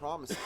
promises.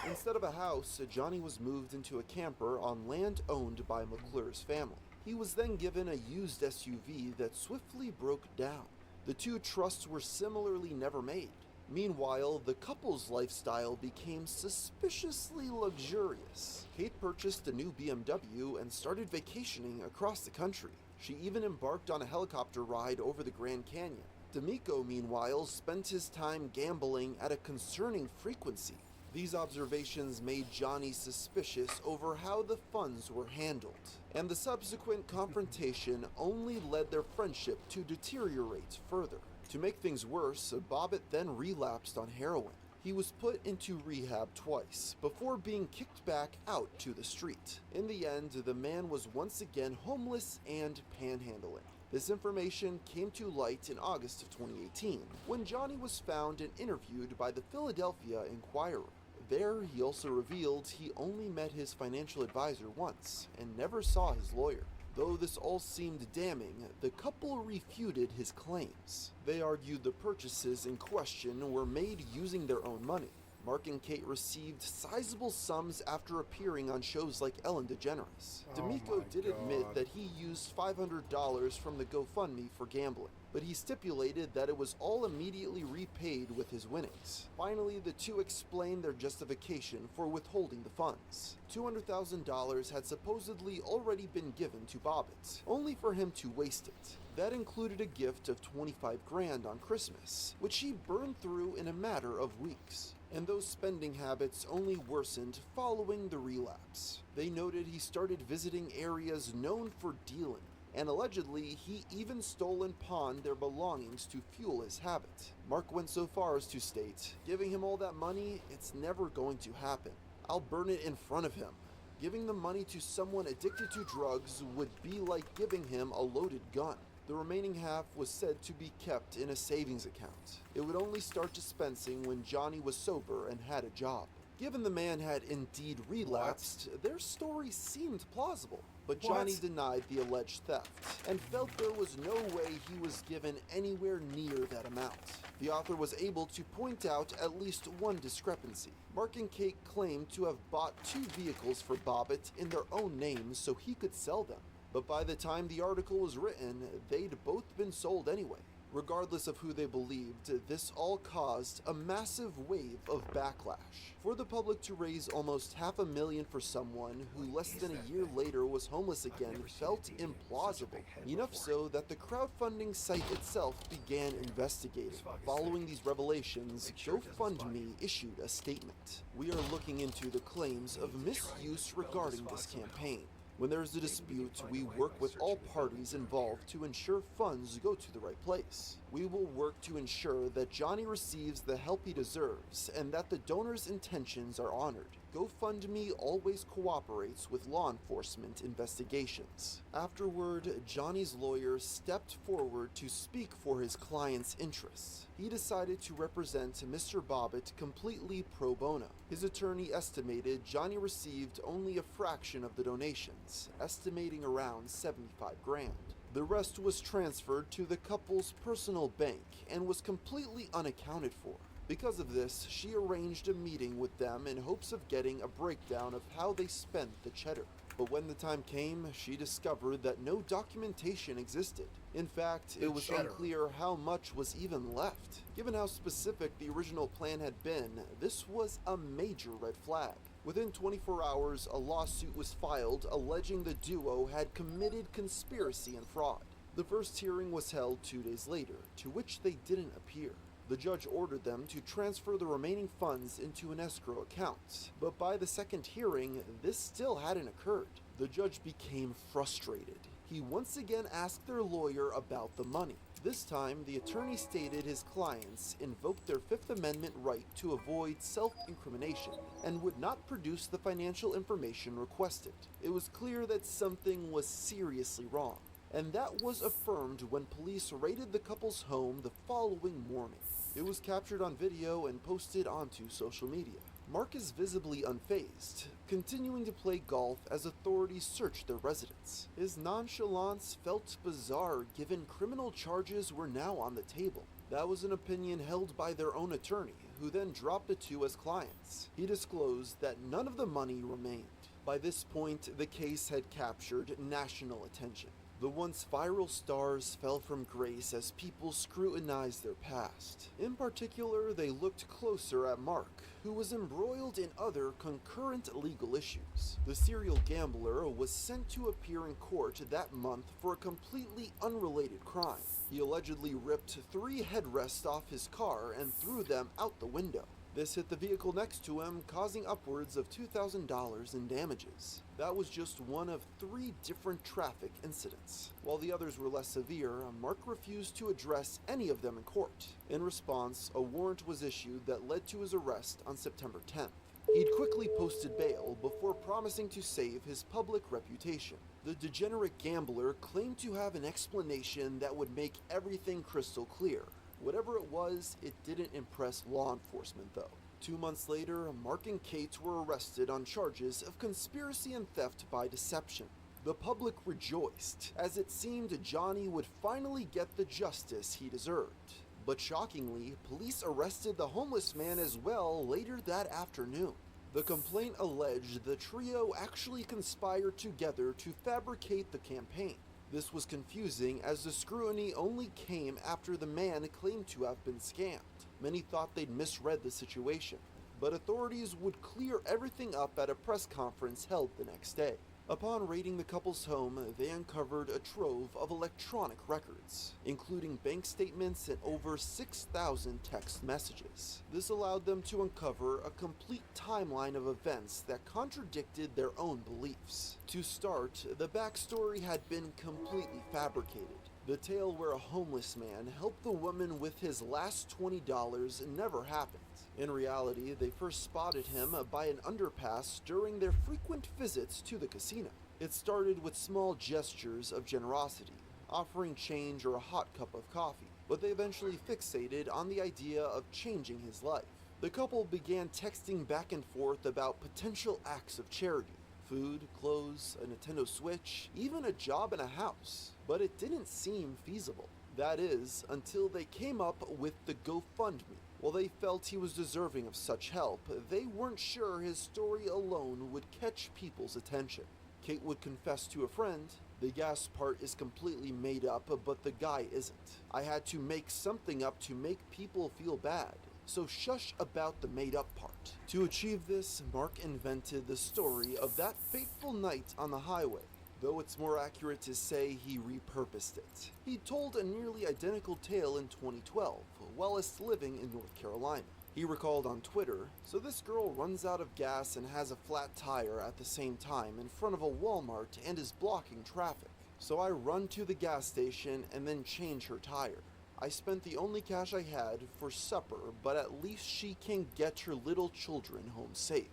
Instead of a house, Johnny was moved into a camper on land owned by McClure's family. He was then given a used SUV that swiftly broke down. The two trusts were similarly never made. Meanwhile, the couple's lifestyle became suspiciously luxurious. Kate purchased a new BMW and started vacationing across the country. She even embarked on a helicopter ride over the Grand Canyon. D'Amico, meanwhile, spent his time gambling at a concerning frequency. These observations made Johnny suspicious over how the funds were handled, and the subsequent confrontation only led their friendship to deteriorate further. To make things worse, Bobbitt then relapsed on heroin. He was put into rehab twice, before being kicked back out to the street. In the end, the man was once again homeless and panhandling. This information came to light in August of 2018, when Johnny was found and interviewed by the Philadelphia Inquirer. There, he also revealed he only met his financial advisor once, and never saw his lawyer. Though this all seemed damning, the couple refuted his claims. They argued the purchases in question were made using their own money. Mark and Kate received sizable sums after appearing on shows like Ellen DeGeneres. D'Amico did admit that he used $500 from the GoFundMe for gambling, but he stipulated that it was all immediately repaid with his winnings. Finally, the two explained their justification for withholding the funds. $200,000 had supposedly already been given to Bobbitt, only for him to waste it. That included a gift of $25,000 on Christmas, which he burned through in a matter of weeks. And those spending habits only worsened following the relapse. They noted he started visiting areas known for dealing, and allegedly he even stole and pawned their belongings to fuel his habit. Mark went so far as to state, "Giving him all that money, it's never going to happen. I'll burn it in front of him. Giving the money to someone addicted to drugs would be like giving him a loaded gun." The remaining half was said to be kept in a savings account. It would only start dispensing when Johnny was sober and had a job. Given the man had indeed relapsed, their story seemed plausible, but Johnny denied the alleged theft and felt there was no way he was given anywhere near that amount. The author was able to point out at least one discrepancy. Mark and Kate claimed to have bought 2 vehicles for Bobbitt in their own names so he could sell them. But by the time the article was written, they'd both been sold anyway. Regardless of who they believed, this all caused a massive wave of backlash. For the public to raise almost $500,000 for someone who less than a year later was homeless again felt implausible. Enough so that the crowdfunding site itself began investigating. Following these revelations, GoFundMe issued a statement. "We are looking into the claims of misuse regarding this campaign. When there is a dispute, we work with all parties involved to ensure funds go to the right place. We will work to ensure that Johnny receives the help he deserves and that the donor's intentions are honored. GoFundMe always cooperates with law enforcement investigations." Afterward, Johnny's lawyer stepped forward to speak for his client's interests. He decided to represent Mr. Bobbitt completely pro bono. His attorney estimated Johnny received only a fraction of the donations, estimating around $75,000. The rest was transferred to the couple's personal bank and was completely unaccounted for. Because of this, she arranged a meeting with them in hopes of getting a breakdown of how they spent the cheddar. But when the time came, she discovered that no documentation existed. In fact, it was unclear how much was even left. Given how specific the original plan had been, this was a major red flag. Within 24 hours, a lawsuit was filed alleging the duo had committed conspiracy and fraud. The first hearing was held 2 days later, to which they didn't appear. The judge ordered them to transfer the remaining funds into an escrow account, but by the second hearing, this still hadn't occurred. The judge became frustrated. He once again asked their lawyer about the money. This time, the attorney stated his clients invoked their Fifth Amendment right to avoid self-incrimination and would not produce the financial information requested. It was clear that something was seriously wrong, and that was affirmed when police raided the couple's home the following morning. It was captured on video and posted onto social media. Mark is visibly unfazed, continuing to play golf as authorities searched their residence. His nonchalance felt bizarre given criminal charges were now on the table. That was an opinion held by their own attorney, who then dropped the two as clients. He disclosed that none of the money remained. By this point, the case had captured national attention. The once viral stars fell from grace as people scrutinized their past. In particular, they looked closer at Mark, who was embroiled in other concurrent legal issues. The serial gambler was sent to appear in court that month for a completely unrelated crime. He allegedly ripped 3 headrests off his car and threw them out the window. This hit the vehicle next to him, causing upwards of $2,000 in damages. That was just one of 3 different traffic incidents. While the others were less severe, Mark refused to address any of them in court. In response, a warrant was issued that led to his arrest on September 10th. He'd quickly posted bail before promising to save his public reputation. The degenerate gambler claimed to have an explanation that would make everything crystal clear. Whatever it was, it didn't impress law enforcement though. 2 months later, Mark and Kate were arrested on charges of conspiracy and theft by deception. The public rejoiced, as it seemed Johnny would finally get the justice he deserved. But shockingly, police arrested the homeless man as well later that afternoon. The complaint alleged the trio actually conspired together to fabricate the campaign. This was confusing as the scrutiny only came after the man claimed to have been scammed. Many thought they'd misread the situation, but authorities would clear everything up at a press conference held the next day. Upon raiding the couple's home, they uncovered a trove of electronic records, including bank statements and over 6,000 text messages. This allowed them to uncover a complete timeline of events that contradicted their own beliefs. To start, the backstory had been completely fabricated. The tale where a homeless man helped the woman with his last $20 never happened. In reality, they first spotted him by an underpass during their frequent visits to the casino. It started with small gestures of generosity, offering change or a hot cup of coffee, but they eventually fixated on the idea of changing his life. The couple began texting back and forth about potential acts of charity. Food, clothes, a Nintendo Switch, even a job and a house. But it didn't seem feasible. That is, until they came up with the GoFundMe. While they felt he was deserving of such help, they weren't sure his story alone would catch people's attention. Kate would confess to a friend, "The gas part is completely made up, but the guy isn't. I had to make something up to make people feel bad. So shush about the made-up part." To achieve this, Mark invented the story of that fateful night on the highway, though it's more accurate to say he repurposed it. He told a nearly identical tale in 2012, whilst living in North Carolina. He recalled on Twitter, "So this girl runs out of gas and has a flat tire at the same time in front of a Walmart and is blocking traffic. So I run to the gas station and then change her tire. I spent the only cash I had for supper, but at least she can get her little children home safe."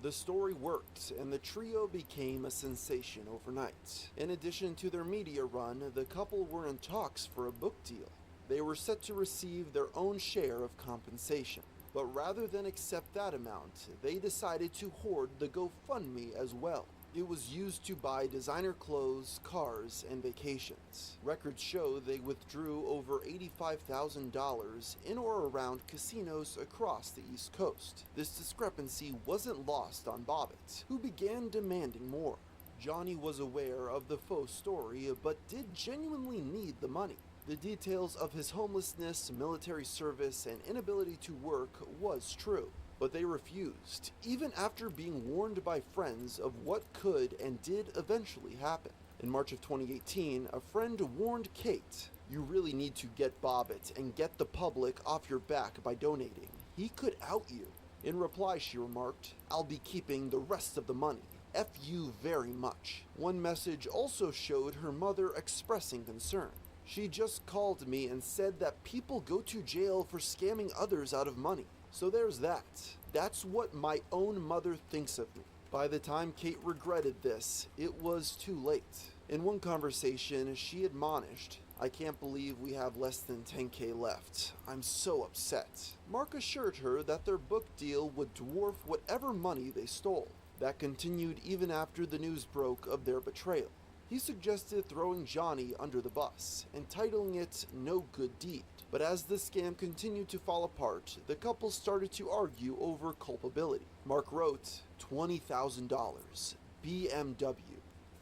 The story worked, and the trio became a sensation overnight. In addition to their media run, the couple were in talks for a book deal. They were set to receive their own share of compensation. But rather than accept that amount, they decided to hoard the GoFundMe as well. It was used to buy designer clothes, cars, and vacations. Records show they withdrew over $85,000 in or around casinos across the East Coast. This discrepancy wasn't lost on Bobbitt, who began demanding more. Johnny was aware of the faux story, but did genuinely need the money. The details of his homelessness, military service, and inability to work was true. But they refused, even after being warned by friends of what could and did eventually happen. In March of 2018, a friend warned Kate, "You really need to get Bobbitt and get the public off your back by donating. He could out you." In reply, she remarked, "I'll be keeping the rest of the money. F you very much." One message also showed her mother expressing concern. "She just called me and said that people go to jail for scamming others out of money. So there's that. That's what my own mother thinks of me." By the time Kate regretted this, it was too late. In one conversation, she admonished, "I can't believe we have less than 10K left. I'm so upset." Mark assured her that their book deal would dwarf whatever money they stole. That continued even after the news broke of their betrayal. He suggested throwing Johnny under the bus and titling it No Good Deed. But as the scam continued to fall apart, the couple started to argue over culpability. Mark wrote, $20,000, BMW,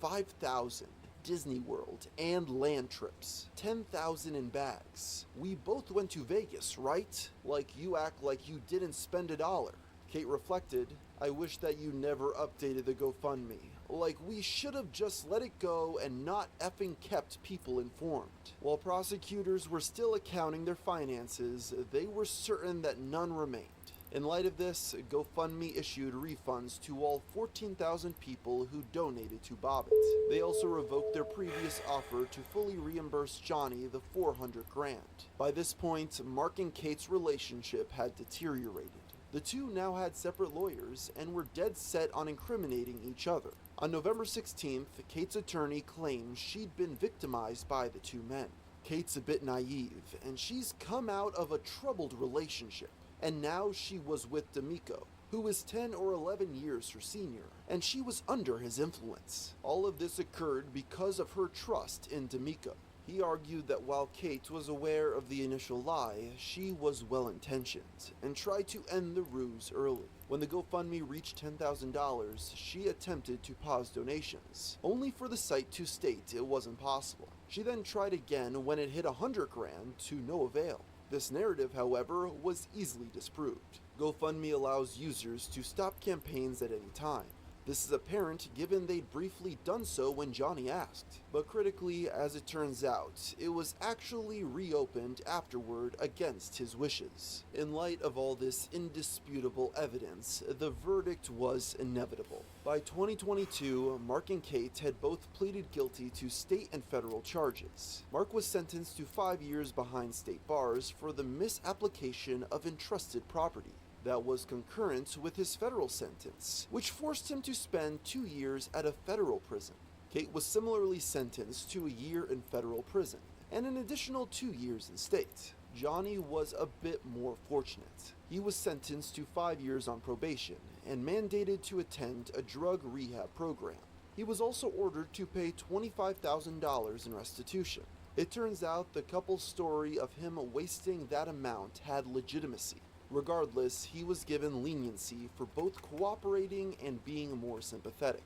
$5,000, Disney World, and land trips, $10,000 in bags. We both went to Vegas, right? Like you act like you didn't spend $1. Kate reflected, I wish that you never updated the GoFundMe. Like, we should have just let it go and not effing kept people informed. While prosecutors were still accounting their finances, they were certain that none remained. In light of this, GoFundMe issued refunds to all 14,000 people who donated to Bobbitt. They also revoked their previous offer to fully reimburse Johnny the $400,000. By this point, Mark and Kate's relationship had deteriorated. The two now had separate lawyers and were dead set on incriminating each other. On November 16th, Kate's attorney claimed she'd been victimized by the two men. Kate's a bit naive, and she's come out of a troubled relationship, and now she was with D'Amico, who was 10 or 11 years her senior, and she was under his influence. All of this occurred because of her trust in D'Amico. He argued that while Kate was aware of the initial lie, she was well-intentioned and tried to end the ruse early. When the GoFundMe reached $10,000, she attempted to pause donations, only for the site to state it wasn't possible. She then tried again when it hit $100,000 to no avail. This narrative, however, was easily disproved. GoFundMe allows users to stop campaigns at any time. This is apparent given they'd briefly done so when Johnny asked. But critically, as it turns out, it was actually reopened afterward against his wishes. In light of all this indisputable evidence, the verdict was inevitable. By 2022, Mark and Kate had both pleaded guilty to state and federal charges. Mark was sentenced to 5 years behind state bars for the misapplication of entrusted property. That was concurrent with his federal sentence, which forced him to spend 2 years at a federal prison. Kate was similarly sentenced to a year in federal prison, and an additional 2 years in state. Johnny was a bit more fortunate. He was sentenced to 5 years on probation, and mandated to attend a drug rehab program. He was also ordered to pay $25,000 in restitution. It turns out the couple's story of him wasting that amount had legitimacy. Regardless, he was given leniency for both cooperating and being more sympathetic.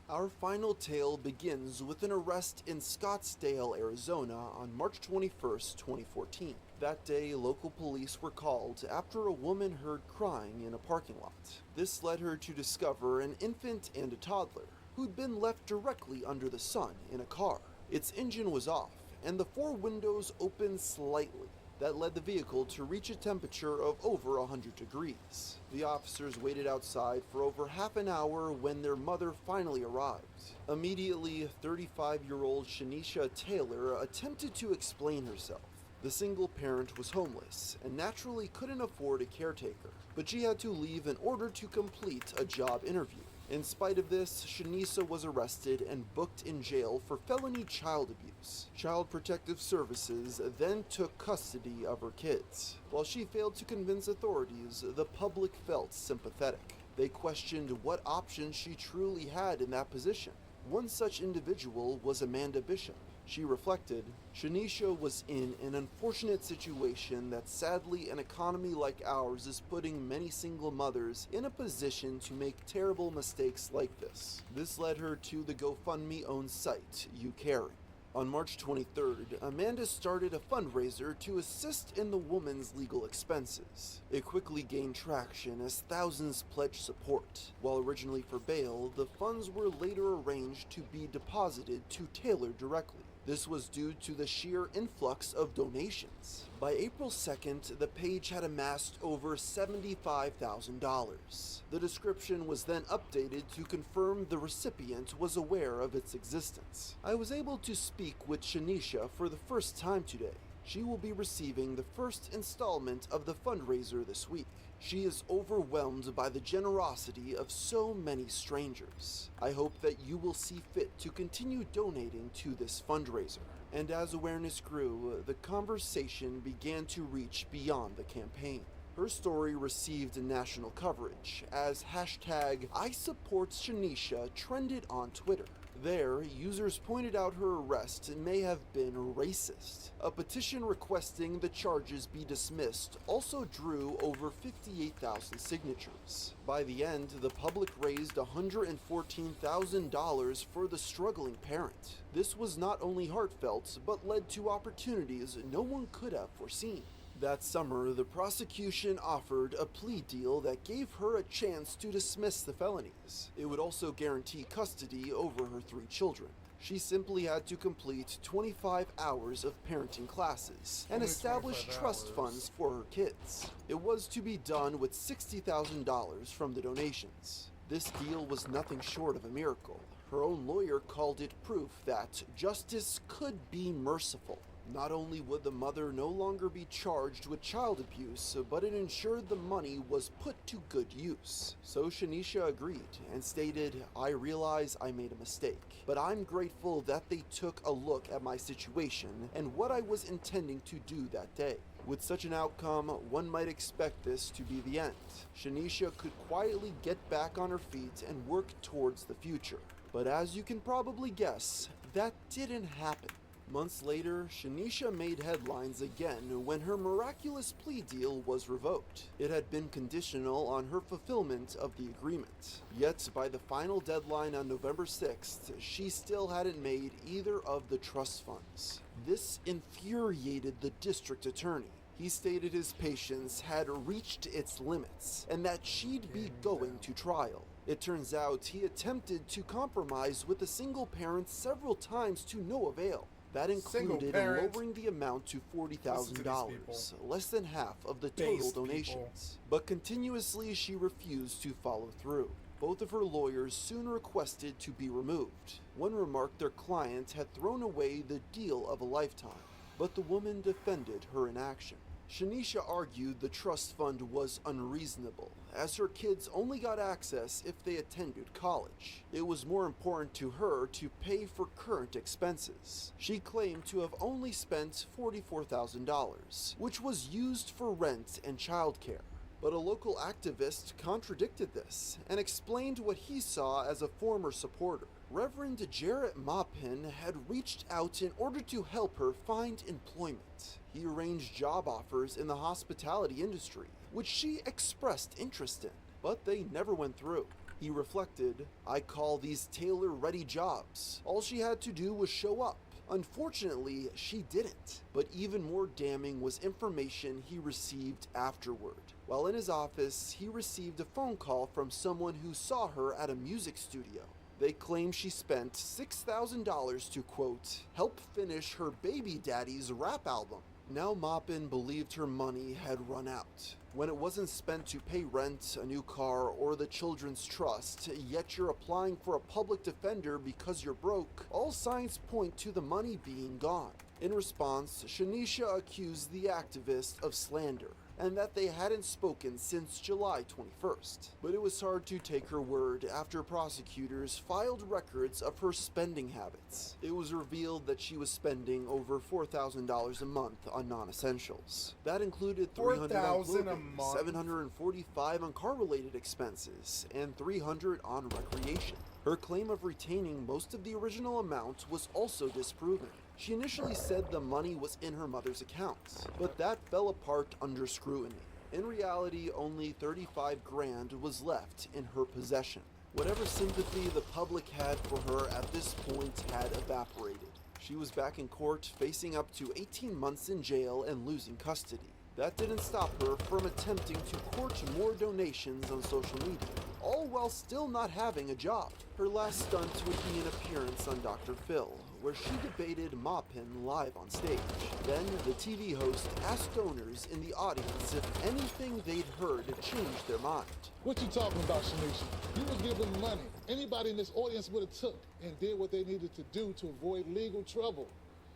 Our final tale begins with an arrest in Scottsdale, Arizona on March 21st, 2014. That day, local police were called after a woman heard crying in a parking lot. This led her to discover an infant and a toddler who'd been left directly under the sun in a car. Its engine was off, and the 4 windows opened slightly. That led the vehicle to reach a temperature of over 100 degrees. The officers waited outside for over half an hour when their mother finally arrived. Immediately, 35-year-old Shanisha Taylor attempted to explain herself. The single parent was homeless and naturally couldn't afford a caretaker, but she had to leave in order to complete a job interview. In spite of this, Shanisa was arrested and booked in jail for felony child abuse. Child Protective Services then took custody of her kids. While she failed to convince authorities, the public felt sympathetic. They questioned what options she truly had in that position. One such individual was Amanda Bishop. She reflected, Shanisha was in an unfortunate situation that sadly an economy like ours is putting many single mothers in a position to make terrible mistakes like this. This led her to the GoFundMe-owned site, YouCaring. On March 23rd, Amanda started a fundraiser to assist in the woman's legal expenses. It quickly gained traction as thousands pledged support. While originally for bail, the funds were later arranged to be deposited to Taylor directly. This was due to the sheer influx of donations. By April 2nd, the page had amassed over $75,000. The description was then updated to confirm the recipient was aware of its existence. I was able to speak with Shanisha for the first time today. She will be receiving the first installment of the fundraiser this week. She is overwhelmed by the generosity of so many strangers. I hope that you will see fit to continue donating to this fundraiser. And as awareness grew, the conversation began to reach beyond the campaign. Her story received national coverage as #ISupportShanisha trended on Twitter. There, users pointed out her arrest may have been racist. A petition requesting the charges be dismissed also drew over 58,000 signatures. By the end, the public raised $114,000 for the struggling parent. This was not only heartfelt, but led to opportunities no one could have foreseen. That summer, the prosecution offered a plea deal that gave her a chance to dismiss the felonies. It would also guarantee custody over her 3 children. She simply had to complete 25 hours of parenting classes and establish trust funds for her kids. It was to be done with $60,000 from the donations. This deal was nothing short of a miracle. Her own lawyer called it proof that justice could be merciful. Not only would the mother no longer be charged with child abuse, but it ensured the money was put to good use. So Shanisha agreed and stated, "I realize I made a mistake, but I'm grateful that they took a look at my situation and what I was intending to do that day." With such an outcome, one might expect this to be the end. Shanisha could quietly get back on her feet and work towards the future. But as you can probably guess, that didn't happen. Months later, Shanisha made headlines again when her miraculous plea deal was revoked. It had been conditional on her fulfillment of the agreement. Yet, by the final deadline on November 6th, she still hadn't made either of the trust funds. This infuriated the district attorney. He stated his patience had reached its limits and that she'd be going to trial. It turns out he attempted to compromise with the single parent several times to no avail. That included lowering the amount to $40,000, less than half of the total donations. But continuously she refused to follow through. Both of her lawyers soon requested to be removed. One remarked their client had thrown away the deal of a lifetime, but the woman defended her inaction. Shanisha argued the trust fund was unreasonable, as her kids only got access if they attended college. It was more important to her to pay for current expenses. She claimed to have only spent $44,000, which was used for rent and childcare. But a local activist contradicted this and explained what he saw as a former supporter. Reverend Jarrett Maupin had reached out in order to help her find employment. He arranged job offers in the hospitality industry, which she expressed interest in, but they never went through. He reflected, "I call these tailor-ready jobs. All she had to do was show up." Unfortunately, she didn't. But even more damning was information he received afterward. While in his office, he received a phone call from someone who saw her at a music studio. They claim she spent $6,000 to, quote, help finish her baby daddy's rap album. Now Maupin believed her money had run out. When it wasn't spent to pay rent, a new car, or the children's trust, yet you're applying for a public defender because you're broke, all signs point to the money being gone. In response, Shanisha accused the activist of slander, and that they hadn't spoken since July 21st. But it was hard to take her word after prosecutors filed records of her spending habits. It was revealed that she was spending over $4,000 a month on non-essentials. That included $300 on clothing, $745 on car-related expenses, and $300 on recreation. Her claim of retaining most of the original amount was also disproven. She initially said the money was in her mother's accounts, but that fell apart under scrutiny. In reality, only $35,000 was left in her possession. Whatever sympathy the public had for her at this point had evaporated. She was back in court, facing up to 18 months in jail and losing custody. That didn't stop her from attempting to court more donations on social media, all while still not having a job. Her last stunt would be an appearance on Dr. Phil, where she debated Maupin live on stage. Then, the TV host asked donors in the audience if anything they'd heard changed their mind. What you talking about, Shanisha? You were giving money. Anybody in this audience would have took and did what they needed to do to avoid legal trouble.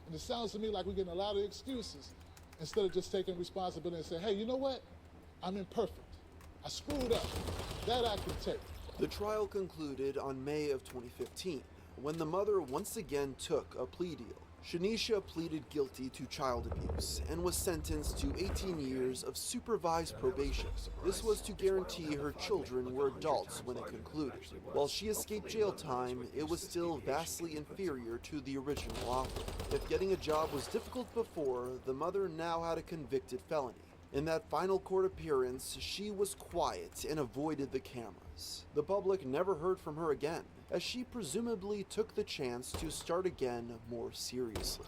And it sounds to me like we're getting a lot of excuses instead of just taking responsibility and saying, hey, you know what? I'm imperfect. I screwed up. That I can take. The trial concluded on May of 2015, when the mother once again took a plea deal. Shanisha pleaded guilty to child abuse and was sentenced to 18 years of supervised probation. This was to guarantee her children were adults when it concluded. While she escaped jail time, it was still vastly inferior to the original offer. If getting a job was difficult before, the mother now had a convicted felony. In that final court appearance, she was quiet and avoided the cameras. The public never heard from her again, as she presumably took the chance to start again more seriously.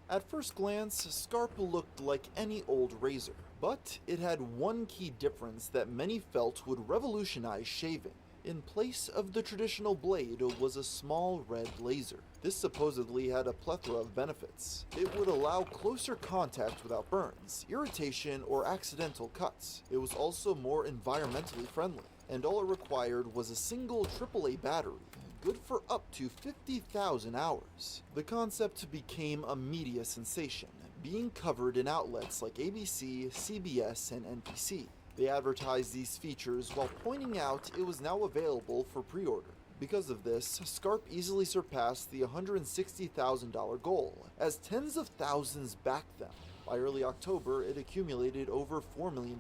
At first glance, Scarp looked like any old razor, but it had one key difference that many felt would revolutionize shaving. In place of the traditional blade was a small red laser. This supposedly had a plethora of benefits. It would allow closer contact without burns, irritation, or accidental cuts. It was also more environmentally friendly, and all it required was a single AAA battery, good for up to 50,000 hours. The concept became a media sensation, being covered in outlets like ABC, CBS, and NBC. They advertised these features while pointing out it was now available for pre-order. Because of this, Scarp easily surpassed the $160,000 goal, as tens of thousands backed them. By early October, it accumulated over $4 million.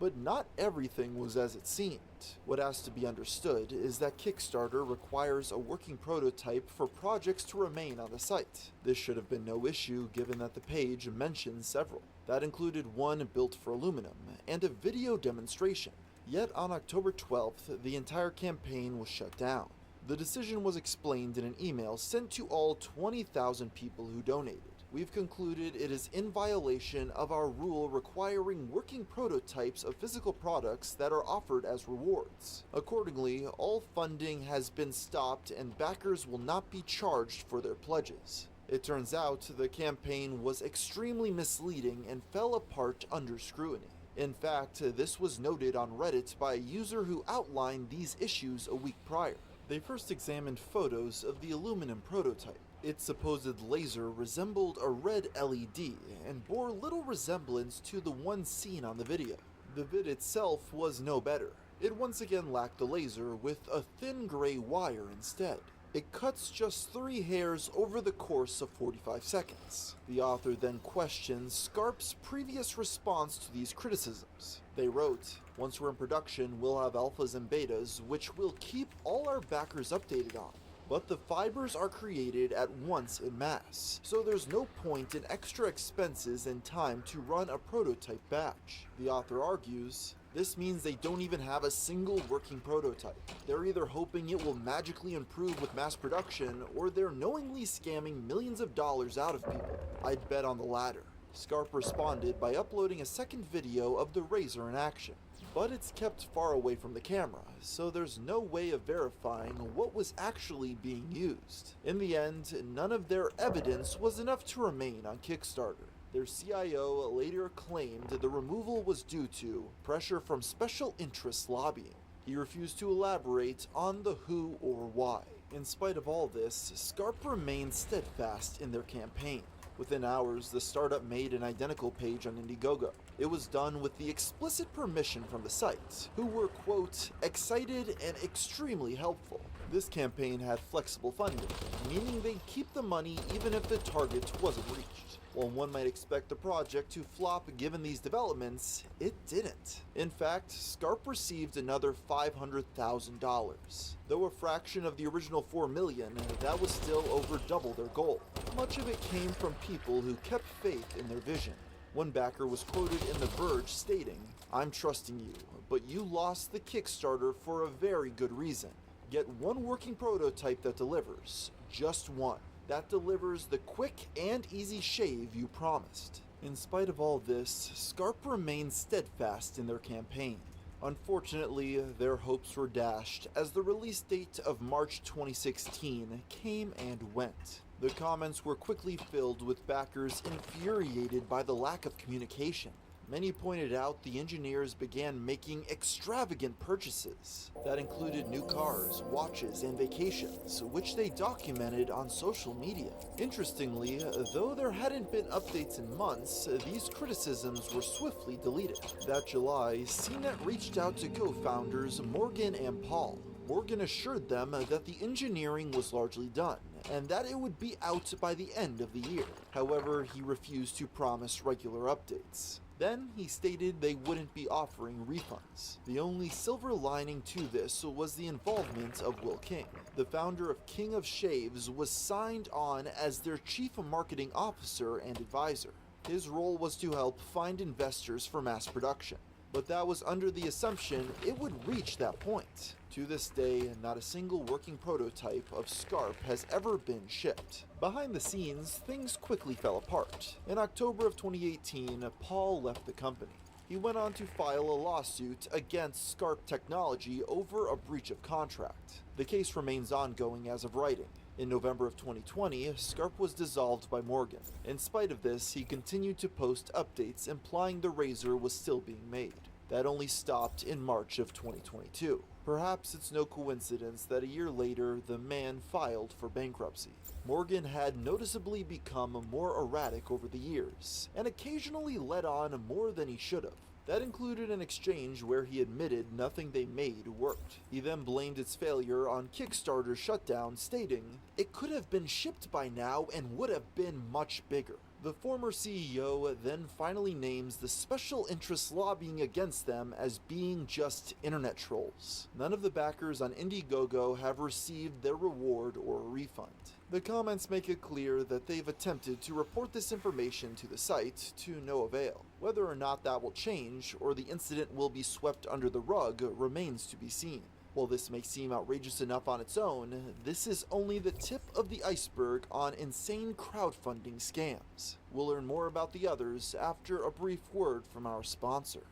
But not everything was as it seemed. What has to be understood is that Kickstarter requires a working prototype for projects to remain on the site. This should have been no issue given that the page mentions several. That included one built for aluminum and a video demonstration. Yet on October 12th, the entire campaign was shut down. The decision was explained in an email sent to all 20,000 people who donated. We've concluded it is in violation of our rule requiring working prototypes of physical products that are offered as rewards. Accordingly, all funding has been stopped and backers will not be charged for their pledges. It turns out the campaign was extremely misleading and fell apart under scrutiny. In fact, this was noted on Reddit by a user who outlined these issues a week prior. They first examined photos of the aluminum prototype. Its supposed laser resembled a red LED and bore little resemblance to the one seen on the video. The vid itself was no better. It once again lacked the laser with a thin gray wire instead. It cuts just 3 hairs over the course of 45 seconds. The author then questions Scarp's previous response to these criticisms. They wrote, "Once we're in production, we'll have alphas and betas, which we'll keep all our backers updated on. But the fibers are created at once in mass, so there's no point in extra expenses and time to run a prototype batch." The author argues, this means they don't even have a single working prototype. They're either hoping it will magically improve with mass production, or they're knowingly scamming millions of dollars out of people. I'd bet on the latter. Scarp responded by uploading a second video of the Razor in action. But it's kept far away from the camera, so there's no way of verifying what was actually being used. In the end, none of their evidence was enough to remain on Kickstarter. Their CIO later claimed the removal was due to pressure from special interests lobbying. He refused to elaborate on the who or why. In spite of all this, Scarp remained steadfast in their campaign. Within hours, the startup made an identical page on Indiegogo. It was done with the explicit permission from the site, who were, quote, excited and extremely helpful. This campaign had flexible funding, meaning they'd keep the money even if the target wasn't reached. While one might expect the project to flop given these developments, it didn't. In fact, Scarp received another $500,000. Though a fraction of the original $4 million, that was still over double their goal. Much of it came from people who kept faith in their vision. One backer was quoted in The Verge stating, "I'm trusting you, but you lost the Kickstarter for a very good reason. Get one working prototype that delivers, just one. That delivers the quick and easy shave you promised." In spite of all this, Scarp remained steadfast in their campaign. Unfortunately, their hopes were dashed as the release date of March 2016 came and went. The comments were quickly filled with backers infuriated by the lack of communication. Many pointed out the engineers began making extravagant purchases that included new cars, watches, and vacations, which they documented on social media. Interestingly, though there hadn't been updates in months, these criticisms were swiftly deleted. That July, CNET reached out to co-founders Morgan and Paul. Morgan assured them that the engineering was largely done, and that it would be out by the end of the year. However, he refused to promise regular updates. Then, he stated they wouldn't be offering refunds. The only silver lining to this was the involvement of Will King. The founder of King of Shaves was signed on as their chief marketing officer and advisor. His role was to help find investors for mass production, but that was under the assumption it would reach that point. To this day, not a single working prototype of Scarp has ever been shipped. Behind the scenes, things quickly fell apart. In October of 2018, Paul left the company. He went on to file a lawsuit against Scarp Technology over a breach of contract. The case remains ongoing as of writing. In November of 2020, Scarp was dissolved by Morgan. In spite of this, he continued to post updates implying the razor was still being made. That only stopped in March of 2022. Perhaps it's no coincidence that a year later, the man filed for bankruptcy. Morgan had noticeably become more erratic over the years, and occasionally let on more than he should have. That included an exchange where he admitted nothing they made worked. He then blamed its failure on Kickstarter's shutdown, stating, "It could have been shipped by now and would have been much bigger." The former CEO then finally names the special interests lobbying against them as being just internet trolls. None of the backers on Indiegogo have received their reward or a refund. The comments make it clear that they've attempted to report this information to the site to no avail. Whether or not that will change, or the incident will be swept under the rug, remains to be seen. While this may seem outrageous enough on its own, this is only the tip of the iceberg on insane crowdfunding scams. We'll learn more about the others after a brief word from our sponsor.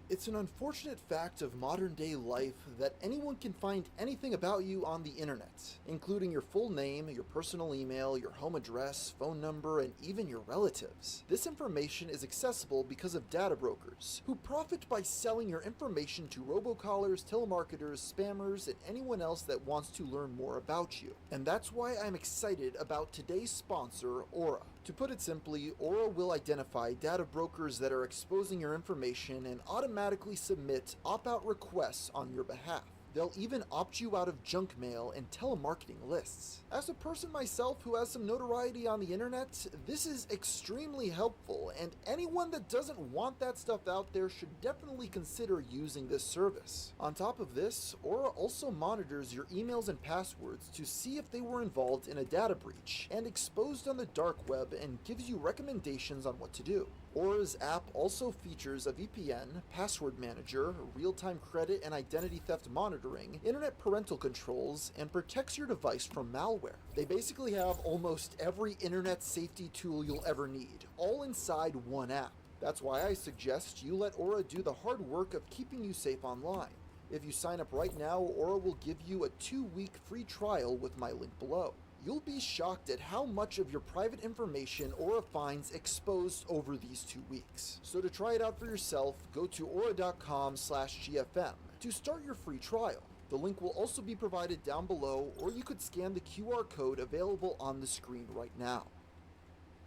It's an unfortunate fact of modern day life that anyone can find anything about you on the internet, including your full name, your personal email, your home address, phone number, and even your relatives. This information is accessible because of data brokers, who profit by selling your information to robocallers, telemarketers, spammers, and anyone else that wants to learn more about you. And that's why I'm excited about today's sponsor, Aura. To put it simply, Aura will identify data brokers that are exposing your information and automatically submit opt-out requests on your behalf. They'll even opt you out of junk mail and telemarketing lists. As a person myself who has some notoriety on the internet, this is extremely helpful, and anyone that doesn't want that stuff out there should definitely consider using this service. On top of this, Aura also monitors your emails and passwords to see if they were involved in a data breach and exposed on the dark web, and gives you recommendations on what to do. Aura's app also features a VPN, password manager, real-time credit and identity theft monitoring, internet parental controls, and protects your device from malware. They basically have almost every internet safety tool you'll ever need, all inside one app. That's why I suggest you let Aura do the hard work of keeping you safe online. If you sign up right now, Aura will give you a 2-week free trial with my link below. You'll be shocked at how much of your private information Aura finds exposed over these 2 weeks. So to try it out for yourself, go to aura.com/GFM to start your free trial. The link will also be provided down below, or you could scan the QR code available on the screen right now.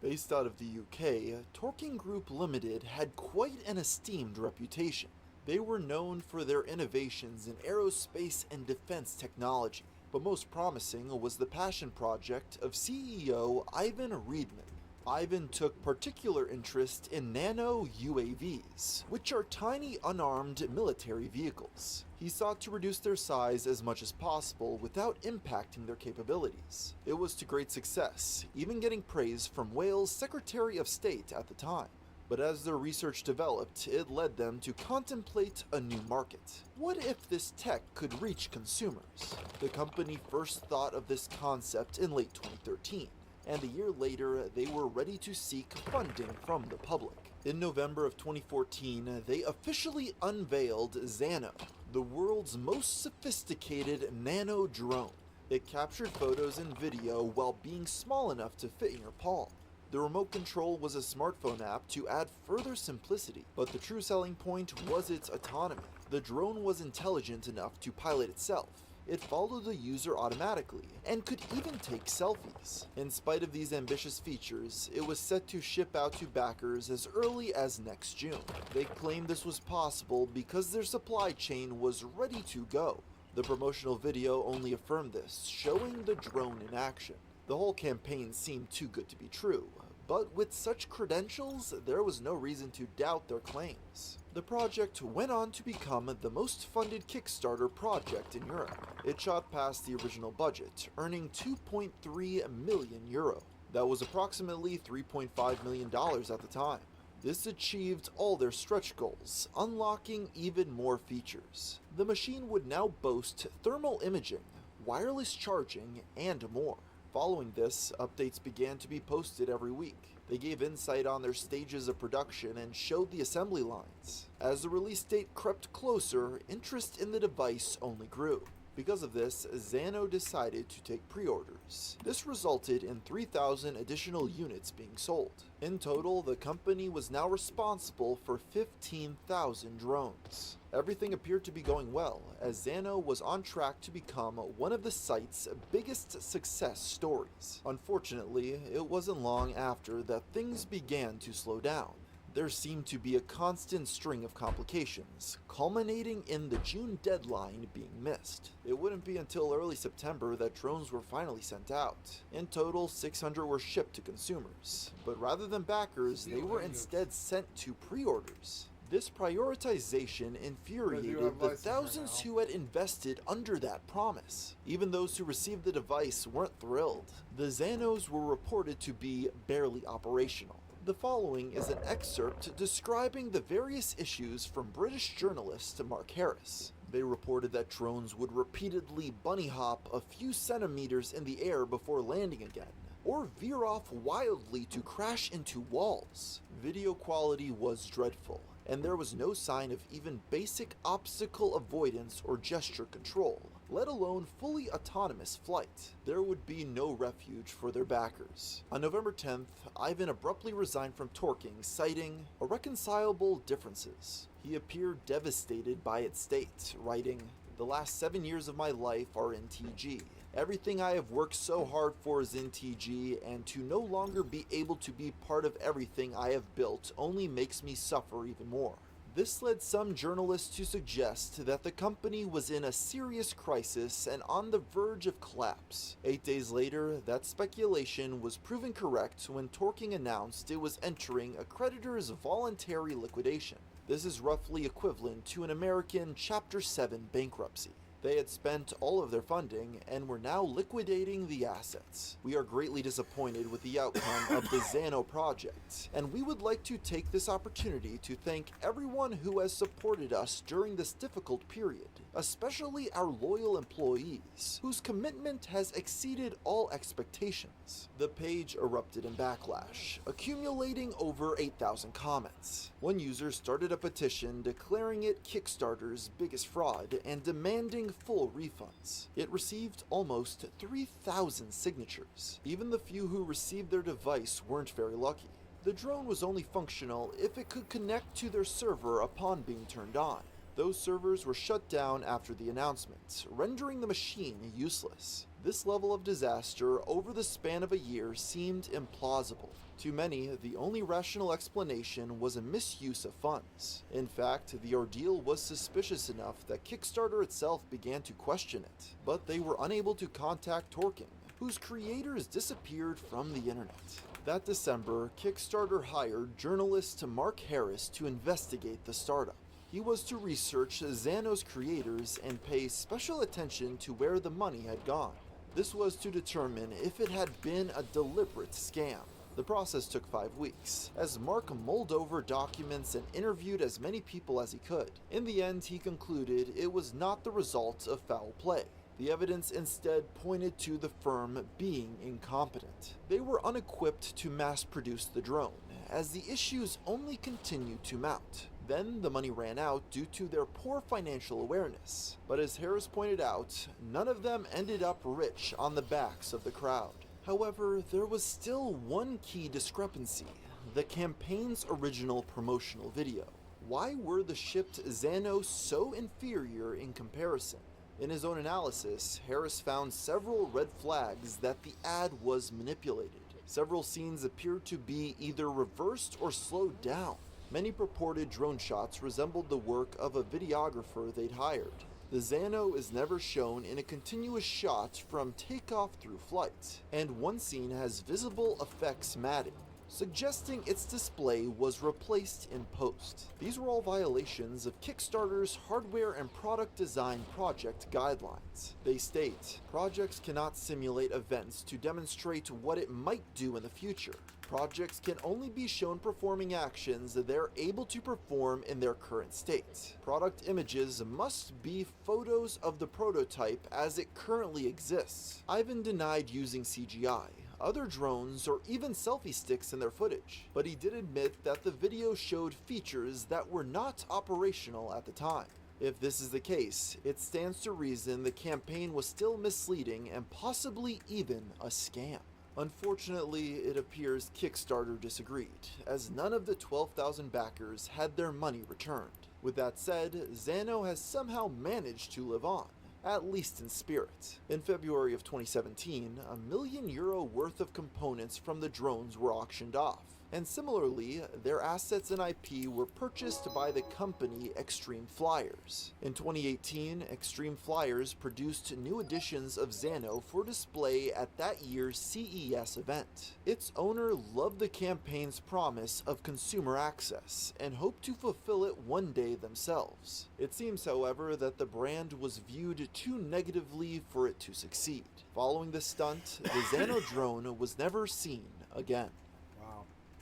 Based out of the UK, Torking Group Limited had quite an esteemed reputation. They were known for their innovations in aerospace and defense technology. But most promising was the passion project of CEO Ivan Reedman. Ivan took particular interest in nano UAVs, which are tiny unarmed military vehicles. He sought to reduce their size as much as possible without impacting their capabilities. It was to great success, even getting praise from Wales' Secretary of State at the time. But as their research developed, it led them to contemplate a new market. What if this tech could reach consumers? The company first thought of this concept in late 2013, and a year later, they were ready to seek funding from the public. In November of 2014, they officially unveiled Xano, the world's most sophisticated nano drone. It captured photos and video while being small enough to fit in your palm. The remote control was a smartphone app to add further simplicity, but the true selling point was its autonomy. The drone was intelligent enough to pilot itself. It followed the user automatically, and could even take selfies. In spite of these ambitious features, it was set to ship out to backers as early as next June. They claimed this was possible because their supply chain was ready to go. The promotional video only affirmed this, showing the drone in action. The whole campaign seemed too good to be true, but with such credentials, there was no reason to doubt their claims. The project went on to become the most funded Kickstarter project in Europe. It shot past the original budget, earning 2.3 million euro. That was approximately $3.5 million at the time. This achieved all their stretch goals, unlocking even more features. The machine would now boast thermal imaging, wireless charging, and more. Following this, updates began to be posted every week. They gave insight on their stages of production and showed the assembly lines. As the release date crept closer, interest in the device only grew. Because of this, Xano decided to take pre-orders. This resulted in 3,000 additional units being sold. In total, the company was now responsible for 15,000 drones. Everything appeared to be going well, as Xano was on track to become one of the site's biggest success stories. Unfortunately, it wasn't long after that things began to slow down. There seemed to be a constant string of complications, culminating in the June deadline being missed. It wouldn't be until early September that drones were finally sent out. In total, 600 were shipped to consumers, but rather than backers, they were instead sent to pre-orders. This prioritization infuriated the thousands who had invested under that promise. Even those who received the device weren't thrilled. The Xanos were reported to be barely operational. The following is an excerpt describing the various issues from British journalist Mark Harris. They reported that drones would repeatedly bunny hop a few centimeters in the air before landing again, or veer off wildly to crash into walls. Video quality was dreadful, and there was no sign of even basic obstacle avoidance or gesture control, let alone fully autonomous flight. There would be no refuge for their backers. On November 10th, Ivan abruptly resigned from Torking, citing irreconcilable differences. He appeared devastated by its state, writing, "The last 7 years of my life are in TG. Everything I have worked so hard for is in TG, and to no longer be able to be part of everything I have built only makes me suffer even more." This led some journalists to suggest that the company was in a serious crisis and on the verge of collapse. 8 days later, that speculation was proven correct when Torking announced it was entering a creditor's voluntary liquidation. This is roughly equivalent to an American Chapter 7 bankruptcy. They had spent all of their funding and were now liquidating the assets. "We are greatly disappointed with the outcome of the Xano project, and we would like to take this opportunity to thank everyone who has supported us during this difficult period, especially our loyal employees, whose commitment has exceeded all expectations." The page erupted in backlash, accumulating over 8,000 comments. One user started a petition declaring it Kickstarter's biggest fraud and demanding full refunds. It received almost 3,000 signatures. Even the few who received their device weren't very lucky. The drone was only functional if it could connect to their server upon being turned on. Those servers were shut down after the announcement, rendering the machine useless. This level of disaster over the span of a year seemed implausible. To many, the only rational explanation was a misuse of funds. In fact, the ordeal was suspicious enough that Kickstarter itself began to question it, but they were unable to contact Torking, whose creators disappeared from the internet. That December, Kickstarter hired journalist Mark Harris to investigate the startup. He was to research Xano's creators and pay special attention to where the money had gone. This was to determine if it had been a deliberate scam. The process took 5 weeks, as Mark mulled over documents and interviewed as many people as he could. In the end, he concluded it was not the result of foul play. The evidence instead pointed to the firm being incompetent. They were unequipped to mass-produce the drone, as the issues only continued to mount. Then the money ran out due to their poor financial awareness. But as Harris pointed out, none of them ended up rich on the backs of the crowd. However, there was still one key discrepancy: the campaign's original promotional video. Why were the shipped Xanos so inferior in comparison? In his own analysis, Harris found several red flags that the ad was manipulated. Several scenes appeared to be either reversed or slowed down. Many purported drone shots resembled the work of a videographer they'd hired. The Xano is never shown in a continuous shot from takeoff through flight, and one scene has visible effects matting, suggesting its display was replaced in post. These were all violations of Kickstarter's hardware and product design project guidelines. They state, projects cannot simulate events to demonstrate what it might do in the future. Projects can only be shown performing actions they're able to perform in their current state. Product images must be photos of the prototype as it currently exists. Ivan denied using CGI, other drones, or even selfie sticks in their footage, but he did admit that the video showed features that were not operational at the time. If this is the case, it stands to reason the campaign was still misleading and possibly even a scam. Unfortunately, it appears Kickstarter disagreed, as none of the 12,000 backers had their money returned. With that said, Xano has somehow managed to live on, at least in spirit. In February of 2017, €1 million worth of components from the drones were auctioned off, and similarly, their assets and IP were purchased by the company Extreme Flyers. In 2018, Extreme Flyers produced new editions of Xano for display at that year's CES event. Its owner loved the campaign's promise of consumer access and hoped to fulfill it one day themselves. It seems, however, that the brand was viewed too negatively for it to succeed. Following the stunt, the Xano drone was never seen again.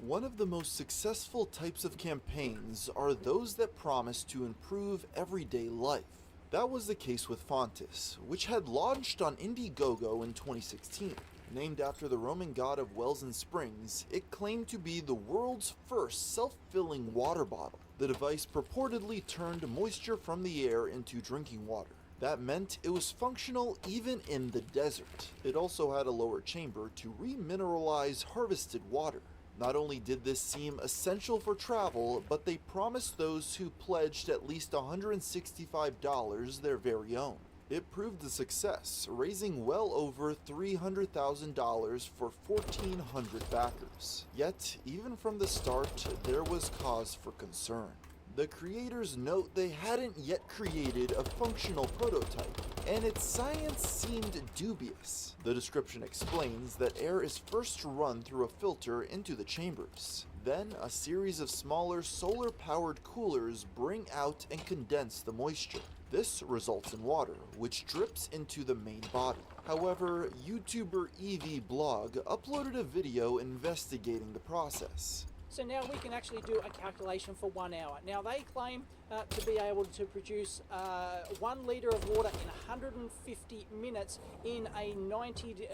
One of the most successful types of campaigns are those that promise to improve everyday life. That was the case with Fontis, which had launched on Indiegogo in 2016. Named after the Roman god of wells and springs, it claimed to be the world's first self-filling water bottle. The device purportedly turned moisture from the air into drinking water. That meant it was functional even in the desert. It also had a lower chamber to remineralize harvested water. Not only did this seem essential for travel, but they promised those who pledged at least $165 their very own. It proved a success, raising well over $300,000 for 1,400 backers. Yet, even from the start, there was cause for concern. The creators note they hadn't yet created a functional prototype, and its science seemed dubious. The description explains that air is first run through a filter into the chambers. Then, a series of smaller solar-powered coolers bring out and condense the moisture. This results in water, which drips into the main body. However, YouTuber EvE blog uploaded a video investigating the process. So now we can actually do a calculation for 1 hour. Now they claim to be able to produce 1 litre of water in 150 minutes in a 90%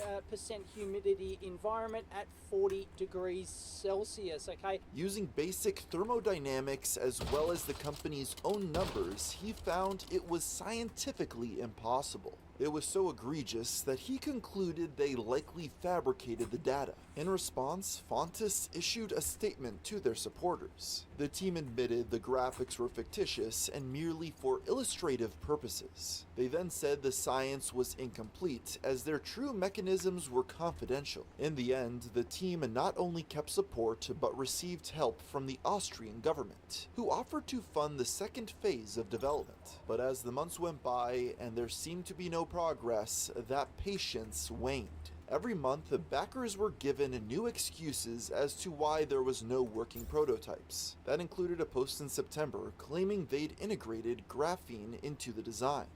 humidity environment at 40 degrees Celsius, okay? Using basic thermodynamics as well as the company's own numbers, he found it was scientifically impossible. It was so egregious that he concluded they likely fabricated the data. In response, Fontis issued a statement to their supporters. The team admitted the graphics were fictitious and merely for illustrative purposes. They then said the science was incomplete as their true mechanisms were confidential. In the end, the team not only kept support but received help from the Austrian government, who offered to fund the second phase of development. But as the months went by and there seemed to be no progress, that patience waned. Every month, the backers were given new excuses as to why there was no working prototypes. That included a post in September claiming they'd integrated graphene into the design.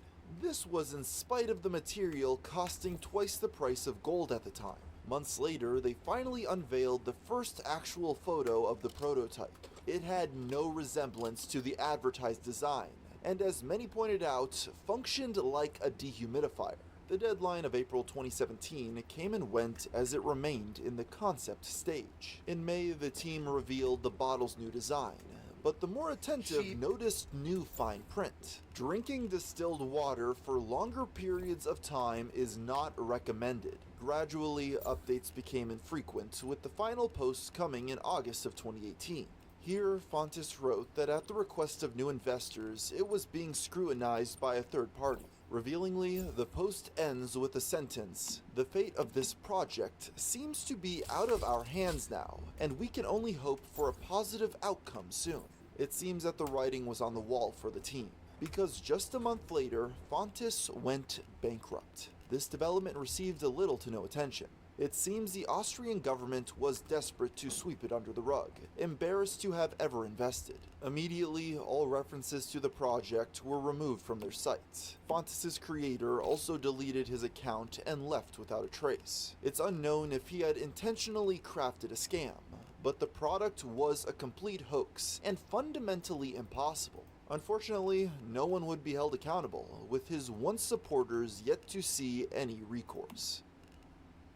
This was in spite of the material costing twice the price of gold at the time. Months later, they finally unveiled the first actual photo of the prototype. It had no resemblance to the advertised design, and as many pointed out, functioned like a dehumidifier. The deadline of April 2017 came and went as it remained in the concept stage. In May, the team revealed the bottle's new design, but the more attentive noticed new fine print. Drinking distilled water for longer periods of time is not recommended. Gradually, updates became infrequent, with the final post coming in August of 2018. Here, Fontis wrote that at the request of new investors, it was being scrutinized by a third party. Revealingly, the post ends with a sentence, "The fate of this project seems to be out of our hands now, and we can only hope for a positive outcome soon." It seems that the writing was on the wall for the team. because just a month later, Fontis went bankrupt. This development received little to no attention. It seems the Austrian government was desperate to sweep it under the rug, embarrassed to have ever invested. Immediately, all references to the project were removed from their site. Fontis' creator also deleted his account and left without a trace. It's unknown if he had intentionally crafted a scam, but the product was a complete hoax and fundamentally impossible. Unfortunately, no one would be held accountable, with his once supporters yet to see any recourse.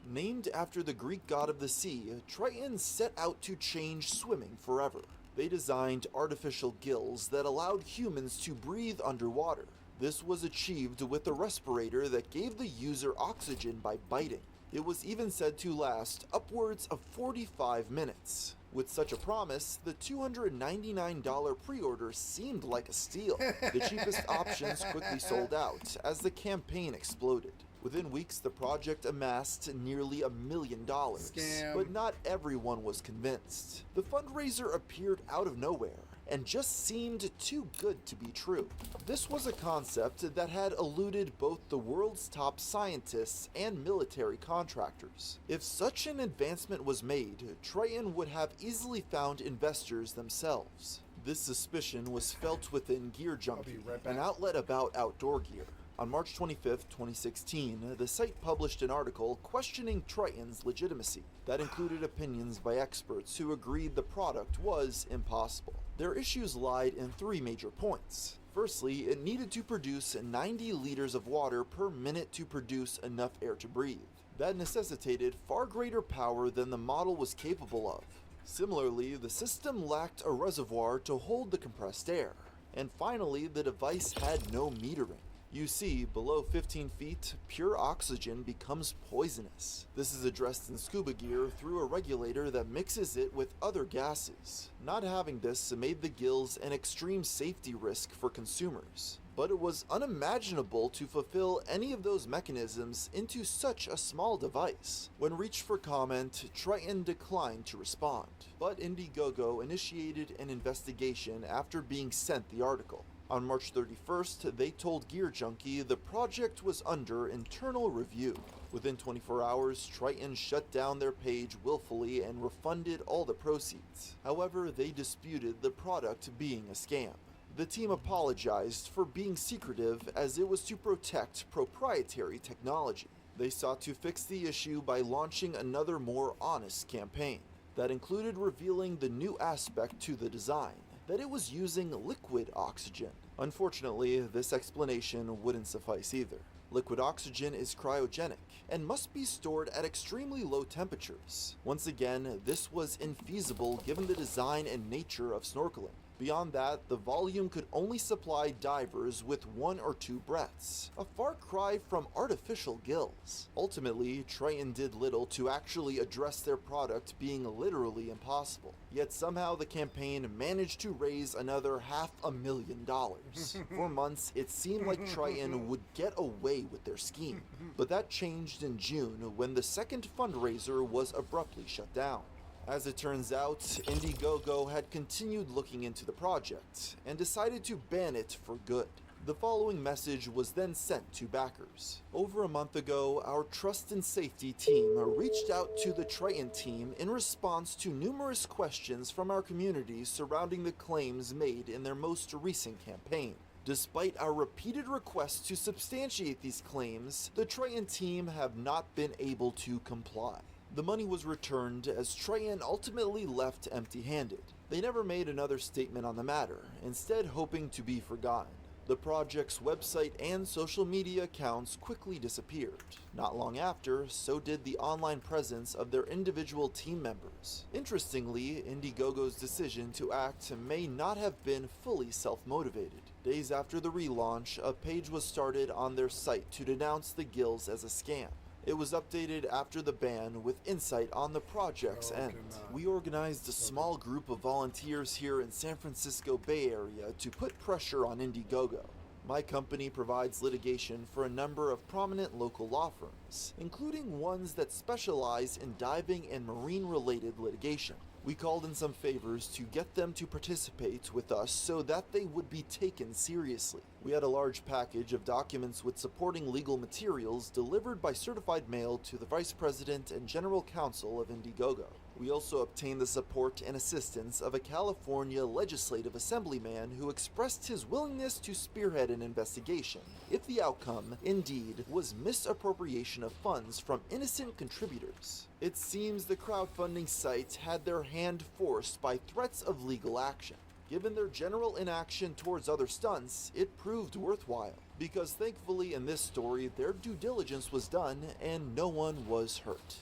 Named after the Greek god of the sea, Triton set out to change swimming forever. They designed artificial gills that allowed humans to breathe underwater. This was achieved with a respirator that gave the user oxygen by biting. It was even said to last upwards of 45 minutes. With such a promise, the $299 pre-order seemed like a steal. The cheapest options quickly sold out as the campaign exploded. Within weeks, the project amassed nearly $1 million, but not everyone was convinced. The fundraiser appeared out of nowhere and just seemed too good to be true. This was a concept that had eluded both the world's top scientists and military contractors. If such an advancement was made, Triton would have easily found investors themselves. This suspicion was felt within Gear Junkie, an outlet about outdoor gear. On March 25, 2016, the site published an article questioning Triton's legitimacy that included opinions by experts who agreed the product was impossible. Their issues lied in three major points. Firstly, it needed to produce 90 liters of water per minute to produce enough air to breathe. That necessitated far greater power than the model was capable of. Similarly, the system lacked a reservoir to hold the compressed air. And finally, the device had no metering. You see, below 15 feet, pure oxygen becomes poisonous. This is addressed in scuba gear through a regulator that mixes it with other gases. Not having this made the gills an extreme safety risk for consumers. But it was unimaginable to fulfill any of those mechanisms into such a small device. When reached for comment, Triton declined to respond. But Indiegogo initiated an investigation after being sent the article. On March 31st, they told Gear Junkie the project was under internal review. Within 24 hours, Triton shut down their page willfully and refunded all the proceeds. However, they disputed the product being a scam. The team apologized for being secretive as it was to protect proprietary technology. They sought to fix the issue by launching another more honest campaign that included revealing the new aspect to the design, that it was using liquid oxygen. Unfortunately, this explanation wouldn't suffice either. Liquid oxygen is cryogenic and must be stored at extremely low temperatures. Once again, this was infeasible given the design and nature of snorkeling. Beyond that, the volume could only supply divers with 1 or 2 breaths, a far cry from artificial gills. Ultimately, Triton did little to actually address their product being literally impossible. Yet somehow the campaign managed to raise another $500,000. For months, it seemed like Triton would get away with their scheme. But that changed in June when the second fundraiser was abruptly shut down. As it turns out, Indiegogo had continued looking into the project and decided to ban it for good. The following message was then sent to backers. Over a month ago, our Trust and Safety team reached out to the Triton team in response to numerous questions from our community surrounding the claims made in their most recent campaign. Despite our repeated requests to substantiate these claims, the Triton team have not been able to comply. The money was returned as Triton ultimately left empty-handed. They never made another statement on the matter, instead hoping to be forgotten. The project's website and social media accounts quickly disappeared. Not long after, so did the online presence of their individual team members. Interestingly, Indiegogo's decision to act may not have been fully self-motivated. Days after the relaunch, a page was started on their site to denounce the gills as a scam. It was updated after the ban with insight on the project's end. We organized a small group of volunteers here in San Francisco Bay Area to put pressure on Indiegogo. My company provides litigation for a number of prominent local law firms, including ones that specialize in diving and marine-related litigation. We called in some favors to get them to participate with us so that they would be taken seriously. We had a large package of documents with supporting legal materials delivered by certified mail to the Vice President and General Counsel of Indiegogo. We also obtained the support and assistance of a California legislative assemblyman who expressed his willingness to spearhead an investigation if the outcome, indeed, was misappropriation of funds from innocent contributors. It seems the crowdfunding site had their hand forced by threats of legal action. Given their general inaction towards other stunts, it proved worthwhile, because thankfully in this story their due diligence was done and no one was hurt.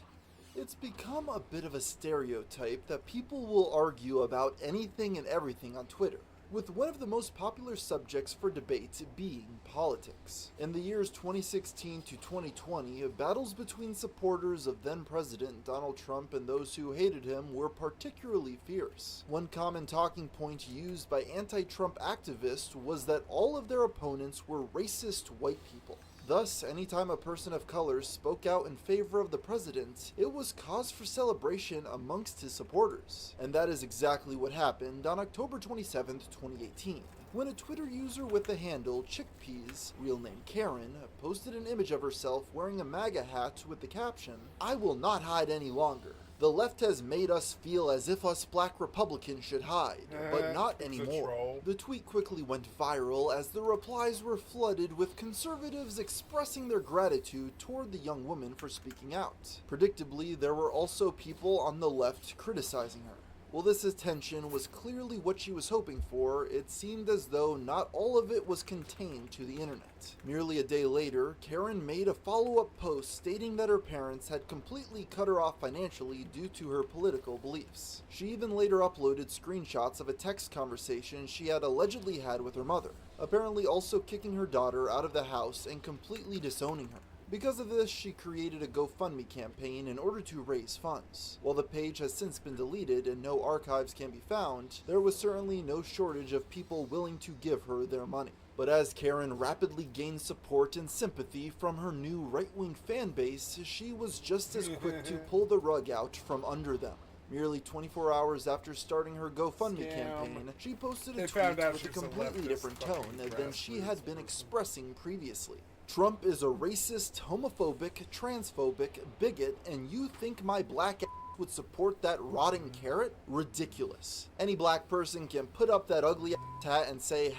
It's become a bit of a stereotype that people will argue about anything and everything on Twitter, with one of the most popular subjects for debate being politics. In the years 2016 to 2020, battles between supporters of then-President Donald Trump and those who hated him were particularly fierce. One common talking point used by anti-Trump activists was that all of their opponents were racist white people. Thus, anytime a person of color spoke out in favor of the president, it was cause for celebration amongst his supporters. And that is exactly what happened on October 27, 2018, when a Twitter user with the handle Chickpeas, real name Karen, posted an image of herself wearing a MAGA hat with the caption, "I will not hide any longer. The left has made us feel as if us black Republicans should hide, but not anymore." The tweet quickly went viral as the replies were flooded with conservatives expressing their gratitude toward the young woman for speaking out. Predictably, there were also people on the left criticizing her. While this attention was clearly what she was hoping for, it seemed as though not all of it was contained to the internet. Merely a day later, Karen made a follow-up post stating that her parents had completely cut her off financially due to her political beliefs. She even later uploaded screenshots of a text conversation she had allegedly had with her mother, apparently also kicking her daughter out of the house and completely disowning her. Because of this, she created a GoFundMe campaign in order to raise funds. While the page has since been deleted and no archives can be found, there was certainly no shortage of people willing to give her their money. But as Karen rapidly gained support and sympathy from her new right-wing fan base, she was just as quick to pull the rug out from under them. Merely 24 hours after starting her GoFundMe campaign, she posted a tweet with a completely different tone than she had been expressing previously. "Trump is a racist, homophobic, transphobic, bigot, and you think my black ass would support that rotting carrot? Ridiculous. Any black person can put up that ugly ass hat and say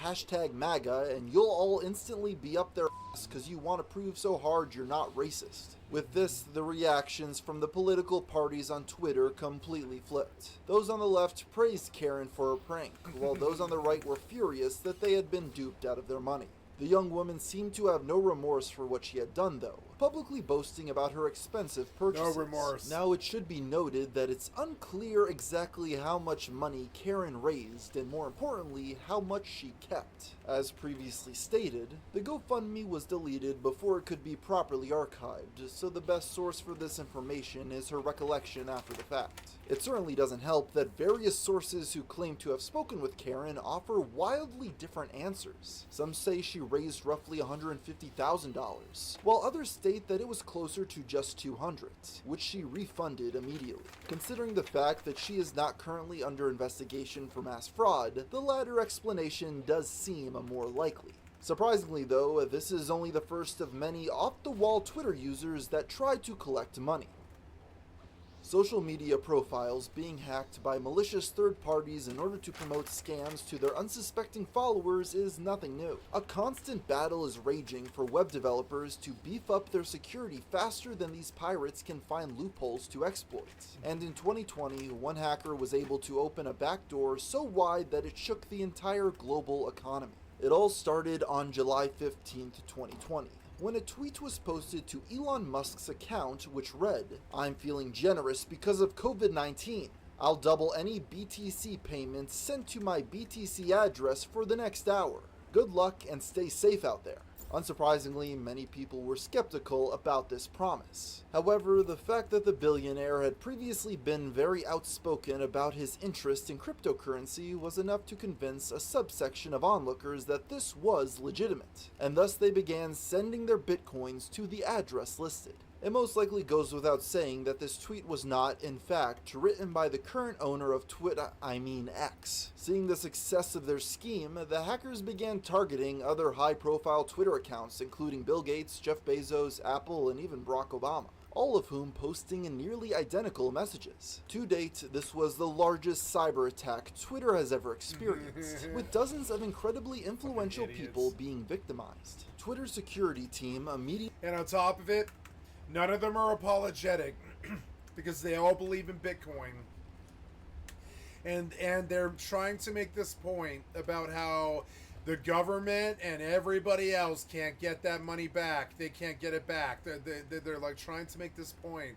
#MAGA and you'll all instantly be up their ass because you want to prove so hard you're not racist." With this, the reactions from the political parties on Twitter completely flipped. Those on the left praised Karen for her prank, while those on the right were furious that they had been duped out of their money. The young woman seemed to have no remorse for what she had done, though, publicly boasting about her expensive purchases. No remorse. Now, it should be noted that it's unclear exactly how much money Karen raised, and more importantly, how much she kept. As previously stated, the GoFundMe was deleted before it could be properly archived, so the best source for this information is her recollection after the fact. It certainly doesn't help that various sources who claim to have spoken with Karen offer wildly different answers. Some say she raised roughly $150,000, while others state that it was closer to just $200,000, which she refunded immediately. Considering the fact that she is not currently under investigation for mass fraud, the latter explanation does seem more likely. Surprisingly though, this is only the first of many off-the-wall Twitter users that try to collect money. Social media profiles being hacked by malicious third parties in order to promote scams to their unsuspecting followers is nothing new. A constant battle is raging for web developers to beef up their security faster than these pirates can find loopholes to exploit. And in 2020, one hacker was able to open a backdoor so wide that it shook the entire global economy. It all started on July 15th, 2020. When a tweet was posted to Elon Musk's account which read, "I'm feeling generous because of COVID-19. I'll double any BTC payments sent to my BTC address for the next hour. Good luck and stay safe out there." Unsurprisingly, many people were skeptical about this promise. However, the fact that the billionaire had previously been very outspoken about his interest in cryptocurrency was enough to convince a subsection of onlookers that this was legitimate, and thus they began sending their bitcoins to the address listed. It most likely goes without saying that this tweet was not, in fact, written by the current owner of X. Seeing the success of their scheme, the hackers began targeting other high-profile Twitter accounts, including Bill Gates, Jeff Bezos, Apple, and even Barack Obama, all of whom posting in nearly identical messages. To date, this was the largest cyber attack Twitter has ever experienced, with dozens of incredibly influential people being victimized. Twitter's security team immediately... And on top of it, none of them are apologetic because they all believe in Bitcoin. And they're trying to make this point about how the government and everybody else can't get that money back. They can't get it back. They're like trying to make this point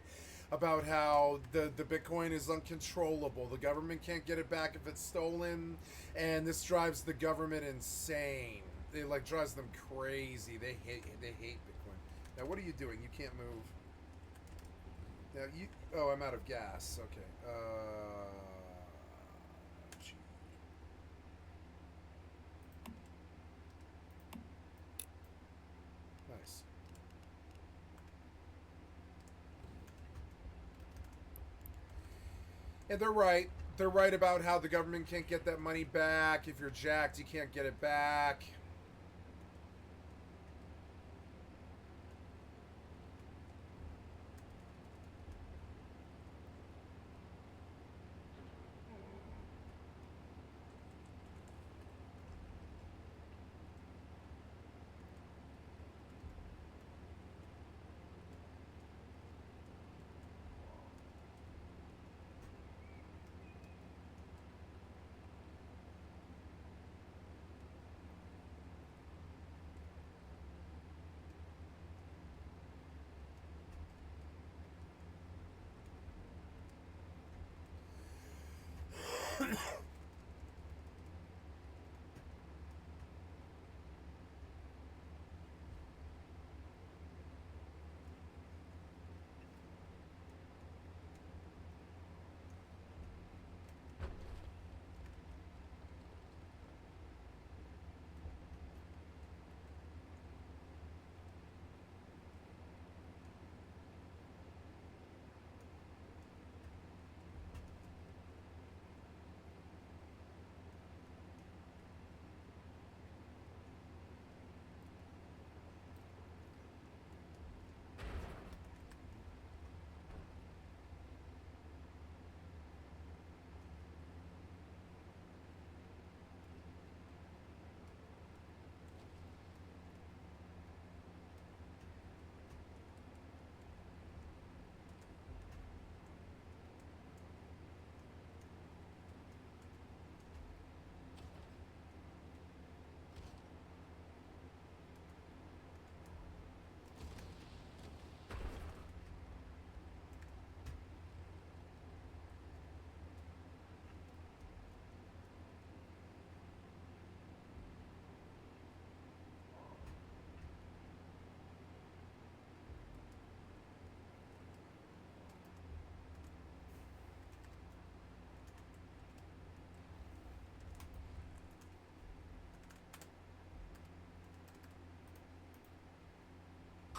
about how the Bitcoin is uncontrollable. The government can't get it back if it's stolen, and this drives the government insane. It like drives them crazy. They hate Bitcoin. Now what are you doing? You can't move. Now you... Oh, I'm out of gas. Okay. Nice. And they're right. They're right about how the government can't get that money back. If you're jacked, you can't get it back.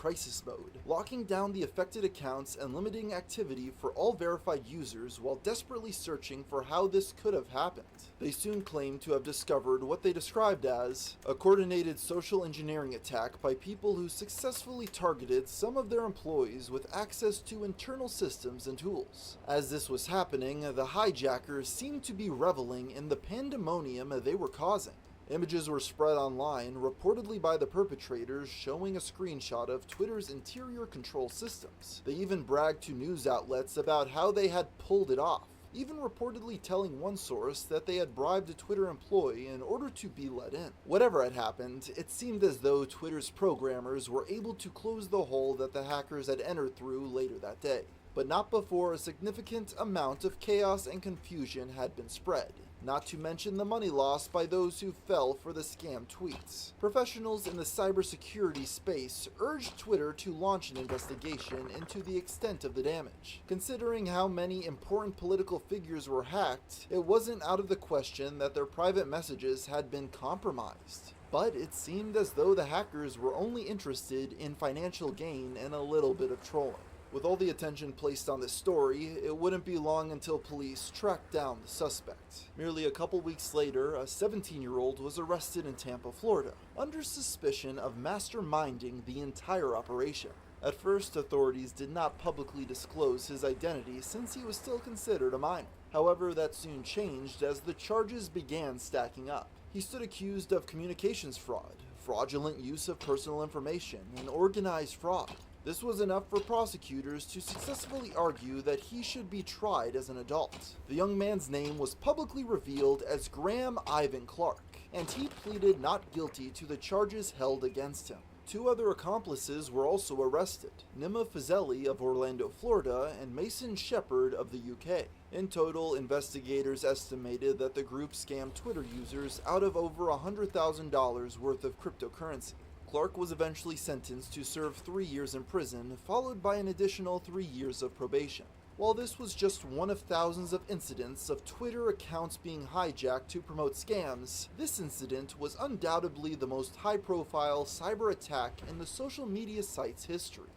crisis mode, locking down the affected accounts and limiting activity for all verified users while desperately searching for how this could have happened. They soon claimed to have discovered what they described as a coordinated social engineering attack by people who successfully targeted some of their employees with access to internal systems and tools. As this was happening, the hijackers seemed to be reveling in the pandemonium they were causing. Images were spread online, reportedly by the perpetrators, showing a screenshot of Twitter's interior control systems. They even bragged to news outlets about how they had pulled it off, even reportedly telling one source that they had bribed a Twitter employee in order to be let in. Whatever had happened, it seemed as though Twitter's programmers were able to close the hole that the hackers had entered through later that day, but not before a significant amount of chaos and confusion had been spread. Not to mention the money lost by those who fell for the scam tweets. Professionals in the cybersecurity space urged Twitter to launch an investigation into the extent of the damage. Considering how many important political figures were hacked, it wasn't out of the question that their private messages had been compromised. But it seemed as though the hackers were only interested in financial gain and a little bit of trolling. With all the attention placed on this story, it wouldn't be long until police tracked down the suspect. Merely a couple weeks later, a 17-year-old was arrested in Tampa, Florida, under suspicion of masterminding the entire operation. At first, authorities did not publicly disclose his identity since he was still considered a minor. However, that soon changed as the charges began stacking up. He stood accused of communications fraud, fraudulent use of personal information, and organized fraud. This was enough for prosecutors to successfully argue that he should be tried as an adult. The young man's name was publicly revealed as Graham Ivan Clark, and he pleaded not guilty to the charges held against him. Two other accomplices were also arrested, Nima Fazeli of Orlando, Florida, and Mason Shepard of the UK. In total, investigators estimated that the group scammed Twitter users out of over $100,000 worth of cryptocurrency. Clark was eventually sentenced to serve 3 years in prison, followed by an additional 3 years of probation. While this was just one of thousands of incidents of Twitter accounts being hijacked to promote scams, this incident was undoubtedly the most high-profile cyber attack in the social media site's history.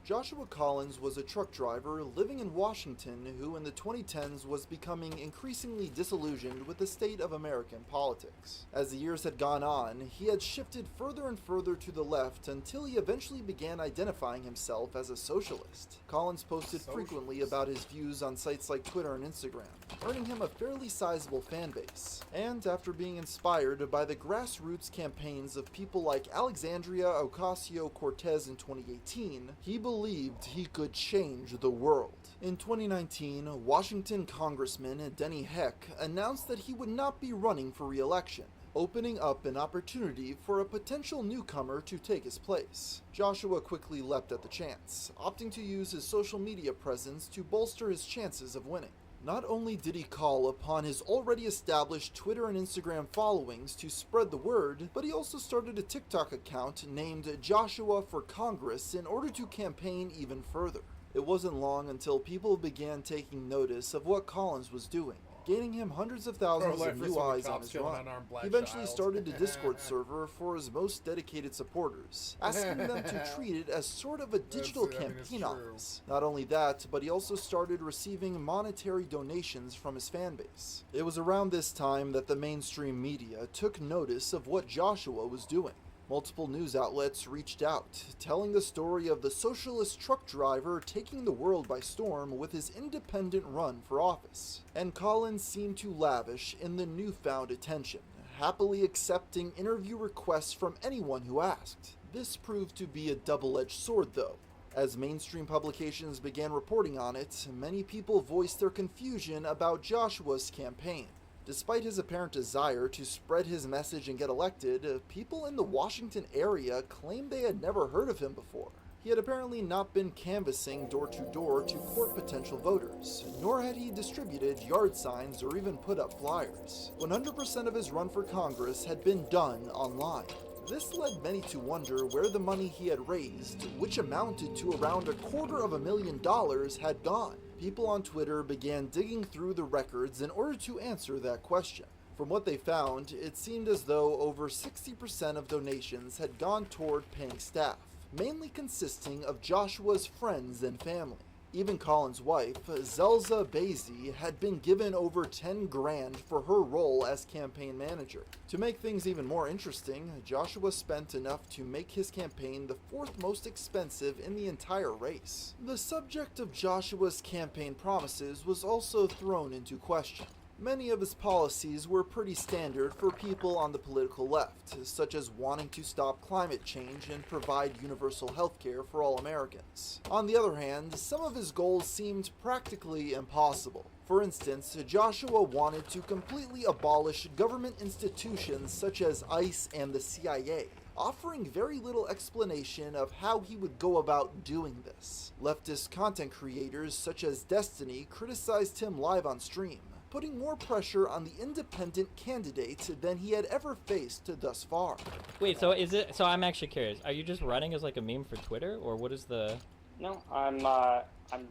Joshua Collins was a truck driver living in Washington who in the 2010s was becoming increasingly disillusioned with the state of American politics. As the years had gone on, he had shifted further and further to the left until he eventually began identifying himself as a socialist. Collins posted frequently about his views on sites like Twitter and Instagram, earning him a fairly sizable fan base. And after being inspired by the grassroots campaigns of people like Alexandria Ocasio-Cortez in 2018, he believed he could change the world. In 2019, Washington Congressman Denny Heck announced that he would not be running for re-election, opening up an opportunity for a potential newcomer to take his place. Joshua quickly leapt at the chance, opting to use his social media presence to bolster his chances of winning. Not only did he call upon his already established Twitter and Instagram followings to spread the word, but he also started a TikTok account named Joshua for Congress in order to campaign even further. It wasn't long until people began taking notice of what Collins was doing, gaining him hundreds of thousands of new eyes on his run. He eventually started a Discord server for his most dedicated supporters, asking them to treat it as sort of a digital campaign office. Not only that, but he also started receiving monetary donations from his fan base. It was around this time that the mainstream media took notice of what Joshua was doing. Multiple news outlets reached out, telling the story of the socialist truck driver taking the world by storm with his independent run for office. And Collins seemed to lavish in the newfound attention, happily accepting interview requests from anyone who asked. This proved to be a double-edged sword, though. As mainstream publications began reporting on it, many people voiced their confusion about Joshua's campaign. Despite his apparent desire to spread his message and get elected, people in the Washington area claimed they had never heard of him before. He had apparently not been canvassing door to door to court potential voters, nor had he distributed yard signs or even put up flyers. 100% of his run for Congress had been done online. This led many to wonder where the money he had raised, which amounted to around $250,000, had gone. People on Twitter began digging through the records in order to answer that question. From what they found, it seemed as though over 60% of donations had gone toward paying staff, mainly consisting of Joshua's friends and family. Even Collins' wife, Zelza Bazy, had been given over $10,000 for her role as campaign manager. To make things even more interesting, Joshua spent enough to make his campaign the fourth most expensive in the entire race. The subject of Joshua's campaign promises was also thrown into question. Many of his policies were pretty standard for people on the political left, such as wanting to stop climate change and provide universal health care for all Americans. On the other hand, some of his goals seemed practically impossible. For instance, Joshua wanted to completely abolish government institutions such as ICE and the CIA, offering very little explanation of how he would go about doing this. Leftist content creators such as Destiny criticized him live on stream, putting more pressure on the independent candidate than he had ever faced thus far. Wait, so I'm actually curious. Are you just running as like a meme for Twitter, or what is the... No, I'm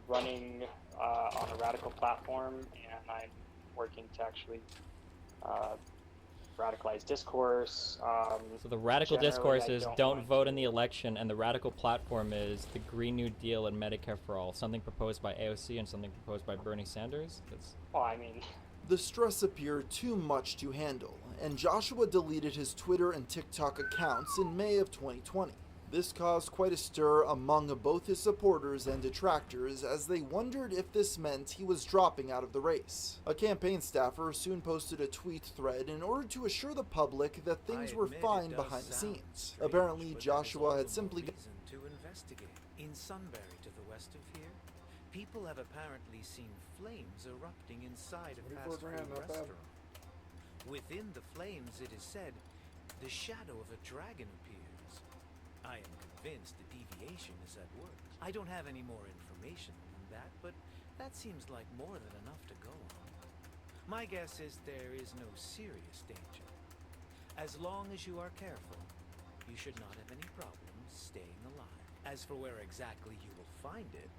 running on a radical platform, and I'm working to actually radicalized discourse. So the radical Generally, discourse I is don't don't want vote to- in the election, and the radical platform is the Green New Deal and Medicare for All, something proposed by AOC and something proposed by Bernie Sanders. That's Well, I mean, The stress appeared too much to handle, and Joshua deleted his Twitter and TikTok accounts in May of 2020. This caused quite a stir among both his supporters and detractors as they wondered if this meant he was dropping out of the race. A campaign staffer soon posted a tweet thread in order to assure the public that things were fine behind the scenes. Apparently, Joshua had simply reason to investigate. In Sunbury to the west of here, people have apparently seen flames erupting inside a 24 fast grand, food not bad. restaurant. Within the flames, it is said, the shadow of a dragon appears. I am convinced the deviation is at work. I don't have any more information than that, but that seems like more than enough to go on. My guess is there is no serious danger. As long as you are careful, you should not have any problems staying alive. As for where exactly you will find it,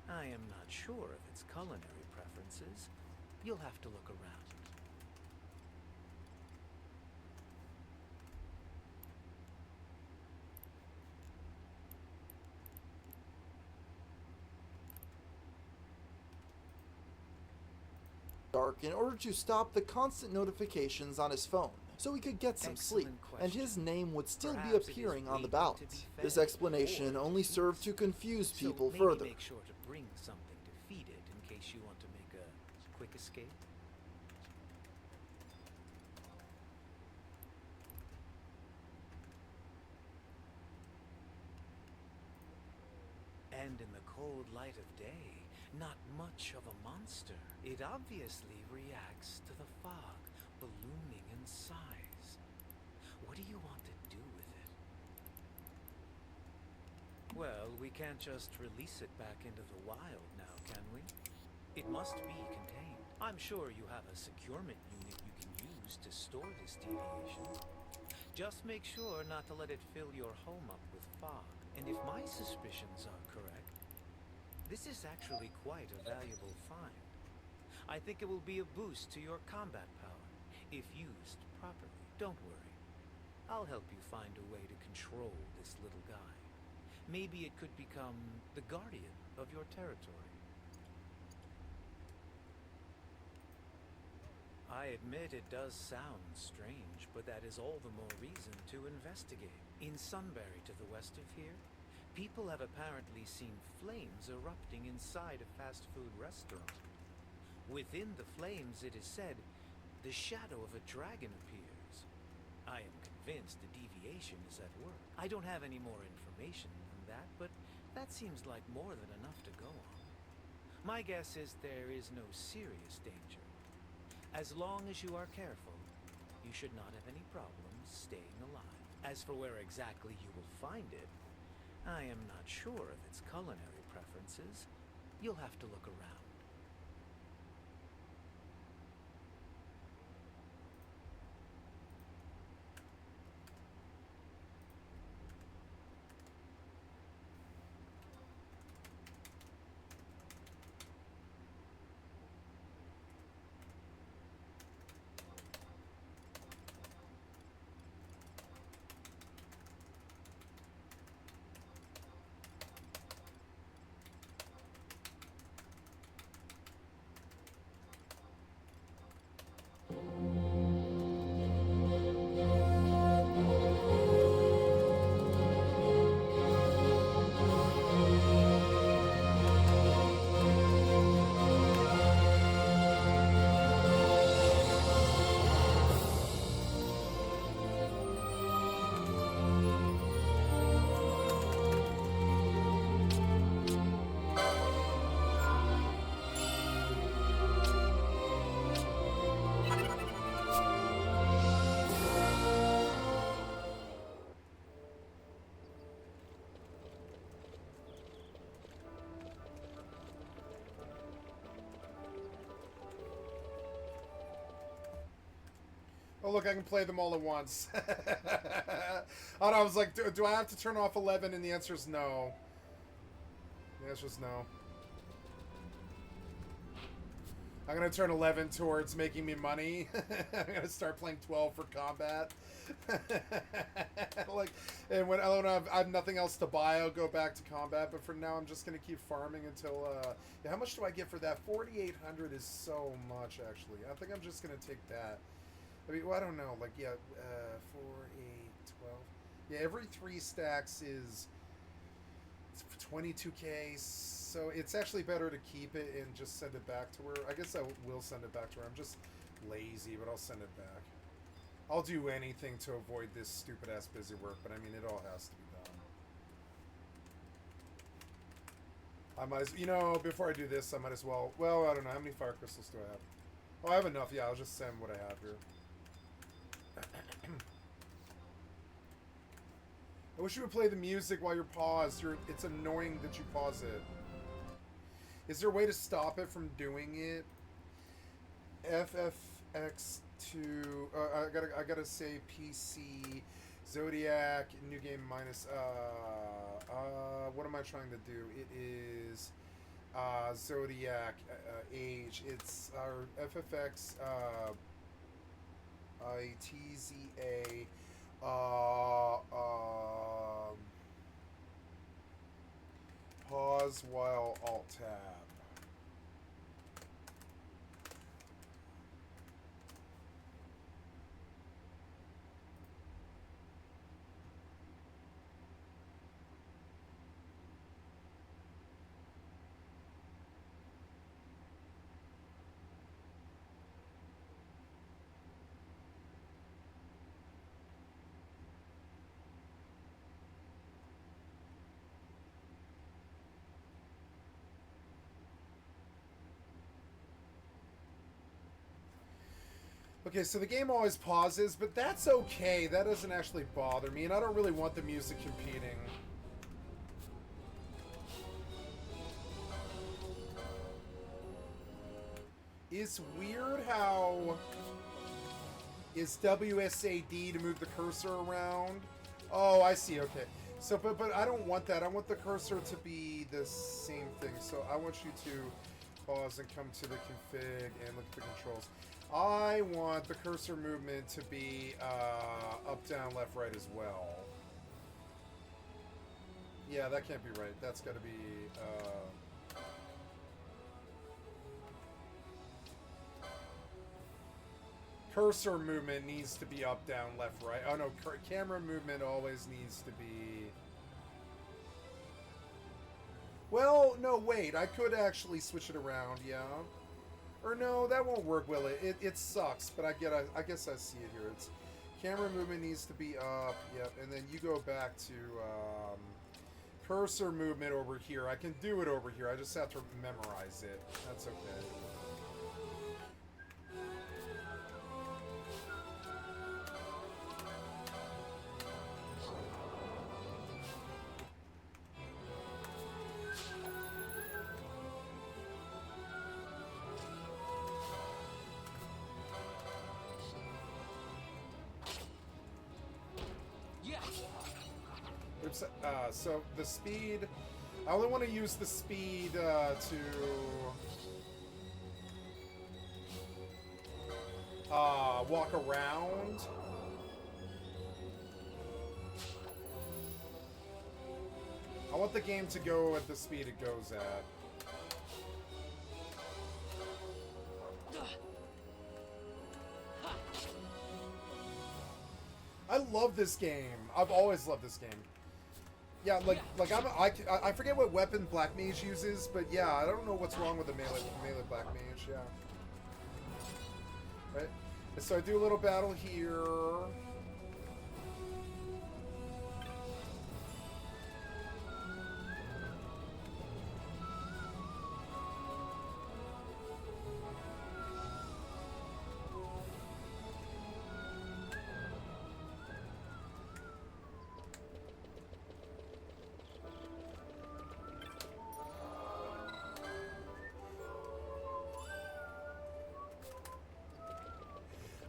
I am not sure of its culinary preferences. You'll have to look around. dark in order to stop the constant notifications on his phone, so he could get some sleep, Excellent and his question. name would still Perhaps be it is appearing on the waiting ballot. to be This fed explanation or only to served to feast. confuse So people maybe further. make sure to bring something to feed it in case you want to make a quick escape. And in the cold light of day, not much of a monster. It obviously reacts to the fog, ballooning in size. What do you want to do with it? Well, we can't just release it back into the wild now, can we? It must be contained. I'm sure you have a securement unit you can use to store this deviation. Just make sure not to let it fill your home up with fog. And if my suspicions are correct, this is actually quite a valuable find. I think it will be a boost to your combat power, if used properly. Don't worry. I'll help you find a way to control this little guy. Maybe it could become the guardian of your territory. I admit it does sound strange, but that is all the more reason to investigate. In Sunbury to the west of here, people have apparently seen flames erupting inside a fast food restaurant. Within the flames, it is said, the shadow of a dragon appears. I am convinced the deviation is at work. I don't have any more information than that, but that seems like more than enough to go on. My guess is there is no serious danger. As long as you are careful, you should not have any problems staying alive. As for where exactly you will find it, I am not sure of its culinary preferences. You'll have to look around. Oh, look, I can play them all at once. Oh, no, I was like, do I have to turn off 11? And the answer is no. The answer is no. I'm gonna turn 11 towards making me money. I'm gonna start playing 12 for combat. Like, and when I have nothing else to buy, I'll go back to combat. But for now, I'm just gonna keep farming until. Yeah, how much do I get for that? 4,800 is so much, actually. I think I'm just gonna take that. I mean, well, I don't know. Like, yeah, 4, 8, 12. Yeah, every 3 stacks is 22k. So it's actually better to keep it and just send it back to her. I guess I will send it back to her. I'm just lazy, but I'll send it back. I'll do anything to avoid this stupid-ass busy work, but I mean, it all has to be done. I might as, you know, before I do this, I might as well, I don't know, how many fire crystals do I have? Oh, I have enough, yeah, I'll just send what I have here. I wish you would play the music while you're paused. It's annoying that you pause it. Is there a way to stop it from doing it? FFXI. I gotta say PC Zodiac new game minus what am I trying to do? It is Zodiac age. It's our FFX ITZA pause while alt tab. Okay, so the game always pauses, but that's okay. That doesn't actually bother me, and I don't really want the music competing. It's weird how... Is WSAD to move the cursor around? Oh, I see, okay. So, but I don't want that. I want the cursor to be the same thing. So I want you to pause and come to the config and look at the controls. I want the cursor movement to be up, down, left, right as well. Yeah, that can't be right. That's got to be... cursor movement needs to be up, down, left, right. Oh no, camera movement always needs to be... Well, no, wait. I could actually switch it around, yeah. Or no, that won't work, will it? It sucks, but I guess I see it here. It's camera movement needs to be up, yep, and then you go back to cursor movement over here. I can do it over here. I just have to memorize it. That's okay. So the speed, I only want to use the speed to walk around. I want the game to go at the speed it goes at. I love this game. I've always loved this game. Yeah, I forget what weapon Black Mage uses, but yeah, I don't know what's wrong with the melee Black Mage, yeah. Right? So I do a little battle here.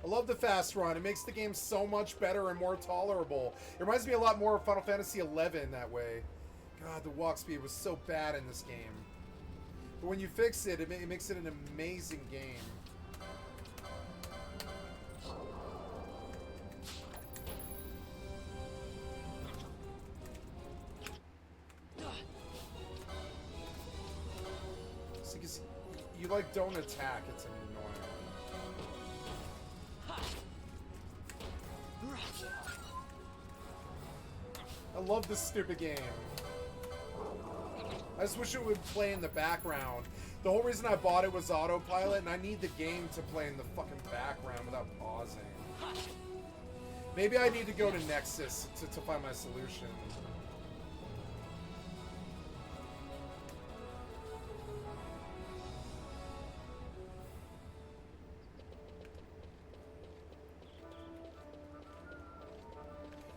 I love the fast run. It makes the game so much better and more tolerable. It reminds me a lot more of Final Fantasy XI that way. God, the walk speed was so bad in this game. But when you fix it, it makes it an amazing game. See, 'cause you like don't attack, it's annoying. I love this stupid game. I just wish it would play in the background. The whole reason I bought it was autopilot, and I need the game to play in the fucking background without pausing. Maybe I need to go to Nexus to find my solution.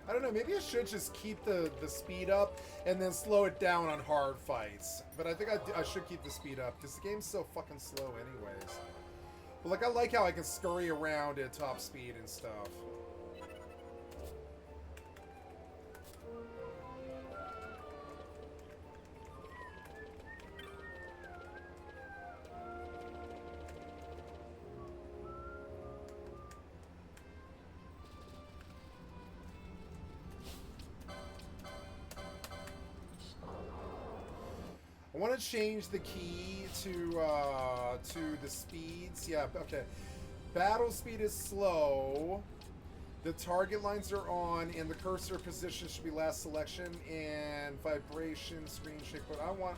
I don't know, maybe I should just keep the speed up and then slow it down on hard fights. But I think I should keep the speed up because the game's so fucking slow anyways. But like, I like how I can scurry around at top speed and stuff. I want to change the key to the speeds. Yeah, okay. Battle speed is slow. The target lines are on, and the cursor position should be last selection. And vibration, screen shake. But I want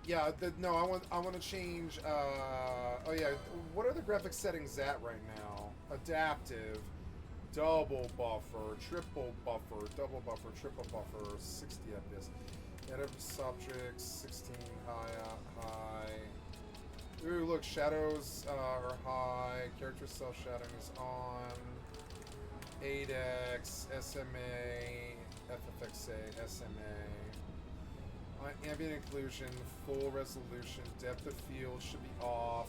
yeah. No, I want to change. Oh yeah. What are the graphics settings at right now? Adaptive. Double buffer, triple buffer, double buffer, triple buffer, 60 FPS. Edit subjects, 16 high. Ooh, look, shadows are high. Character self-shadowing is on. 8x, SMA, FFXI, SMA. Ambient occlusion, full resolution, depth of field should be off.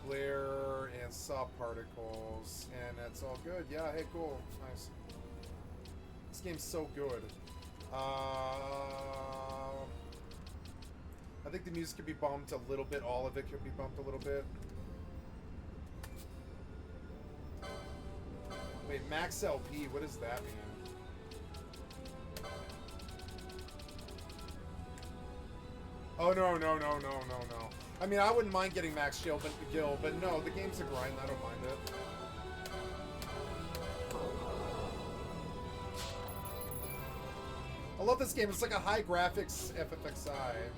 Glare and soft particles, and that's all good. Yeah, hey, cool, nice. This game's so good. I think the music could be bumped a little bit. All of it could be bumped a little bit. Wait, max LP, what does that mean? Oh, no. I mean, I wouldn't mind getting max gil, but no, the game's a grind. I don't mind it. I love this game. It's like a high graphics FFXI.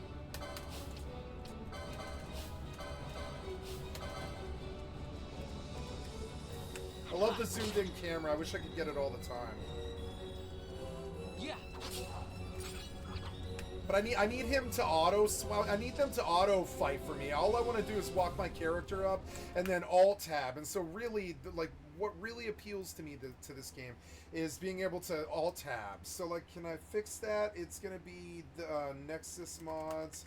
I love the zoomed-in camera. I wish I could get it all the time. Yeah. But I need him to I need them to auto fight for me. All I want to do is walk my character up and then alt tab. And so really, like, what really appeals to me to this game is being able to alt tab. So like, can I fix that? It's gonna be the Nexus mods,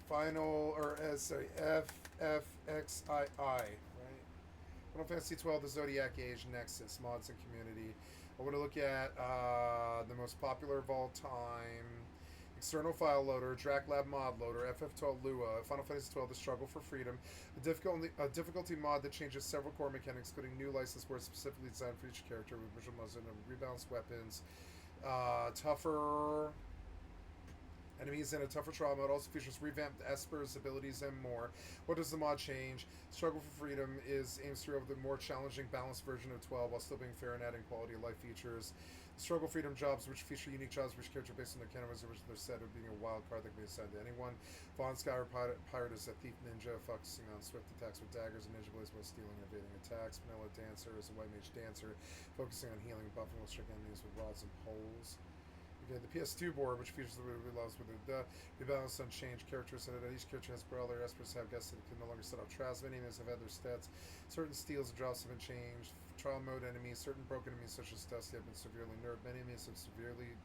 Final FFXI, right? Final Fantasy 12, the Zodiac Age, Nexus mods and community. I want to look at the most popular of all time. External file loader, DracLab mod loader, FF12 Lua, Final Fantasy 12, The Struggle for Freedom, a difficulty mod that changes several core mechanics, including new license words specifically designed for each character with visual mods and rebalanced weapons, tougher enemies in a tougher trial mode, also features revamped Esper's abilities and more. What does the mod change? Struggle for Freedom aims to the more challenging, balanced version of 12 while still being fair and adding quality of life features. Struggle Freedom jobs, which feature unique jobs for each character based on their canon, was originally said of being a wild card that can be assigned to anyone. Von Skyr Pirate is a thief ninja, focusing on swift attacks with daggers and ninja blades while stealing and evading attacks. Vanilla Dancer is a white mage dancer, focusing on healing and buffing while striking enemies with rods and poles. Okay, the PS2 board, which features the reloads with the rebalance unchanged characters, so that each character has brawler. Espers have guests that can no longer set off trials. Enemies have had their stats. Certain steals and drops have been changed. Trial mode enemies, certain broken enemies such as Dusty have been severely nerfed. Many enemies have severely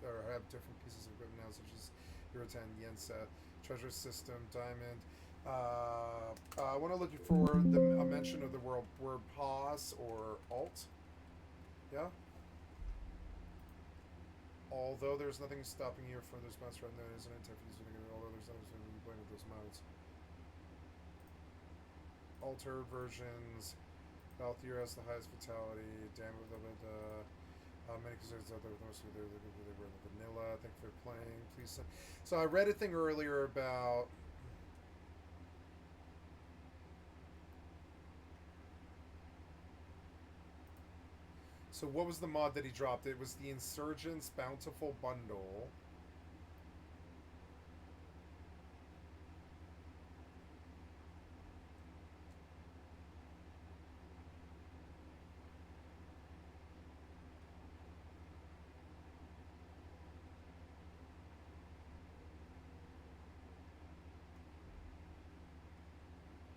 or have different pieces of equipment now, such as Eurotan, Yensa, Treasure System, Diamond. I want to look for a mention of the word pause or alt. Yeah. Although there's nothing stopping you from this mouse right now, isn't it? Although there's nothing stopping you playing with those modes. Altered versions. Valthier has the highest fatality. Damn it, many concerns out there with most of they were vanilla. Thank you for playing. Please. So I read a thing earlier about. So what was the mod that he dropped? It was the Insurgents Bountiful Bundle.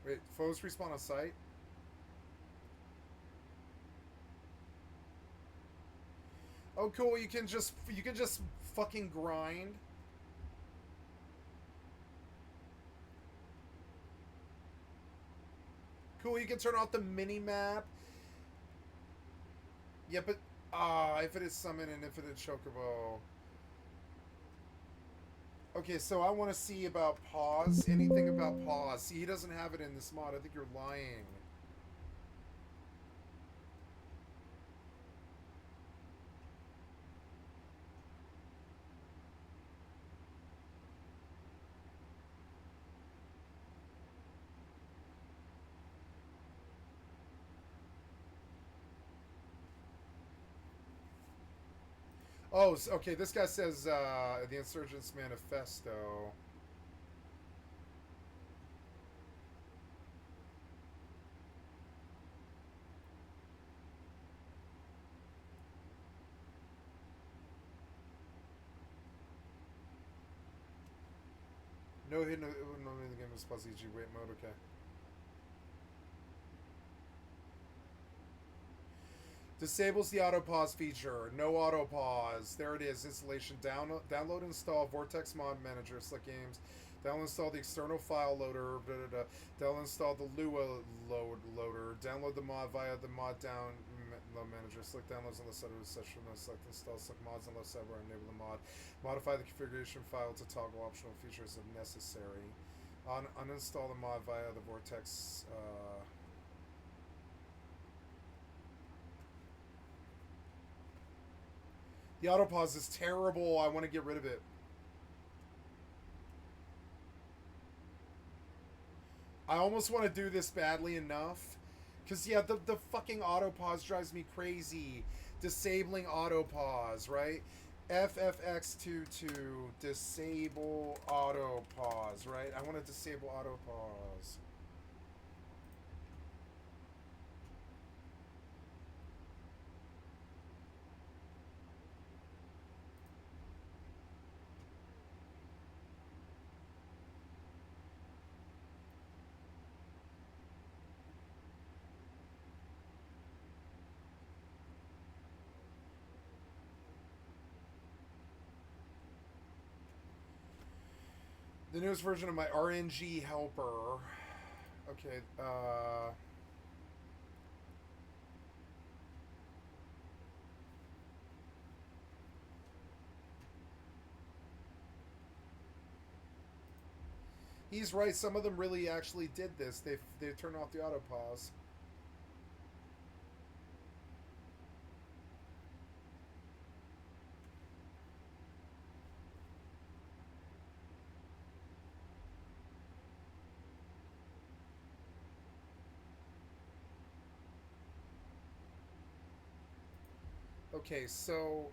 Wait, foes respawn on site? Oh, cool. You can just fucking grind. Cool. You can turn off the mini map. Yeah, but infinite summon and infinite chocobo. Okay, so I want to see about pause. Anything about pause? See, he doesn't have it in this mod. I think you're lying. Oh, okay, this guy says the Insurgents Manifesto. No hidden normally in the game is plus EG wait mode, okay. Disables the auto pause feature. No auto pause. There it is. Installation. Download, install Vortex Mod Manager, Slick Games. Download, install the external file loader. Download, install the Lua loader. Download the mod via the mod download manager. Slick downloads on the side of the session. Select install Slick mods on the left side where enable the mod. Modify the configuration file to toggle optional features if necessary. Uninstall the mod via the Vortex. The autopause is terrible. I want to get rid of it. I almost want to do this badly enough. Because, yeah, the fucking autopause drives me crazy. Disabling autopause, right? FFXI, disable autopause, right? I want to disable autopause. The newest version of my RNG helper. Okay, he's right, some of them really actually did this. They turned off the autopause. Okay, so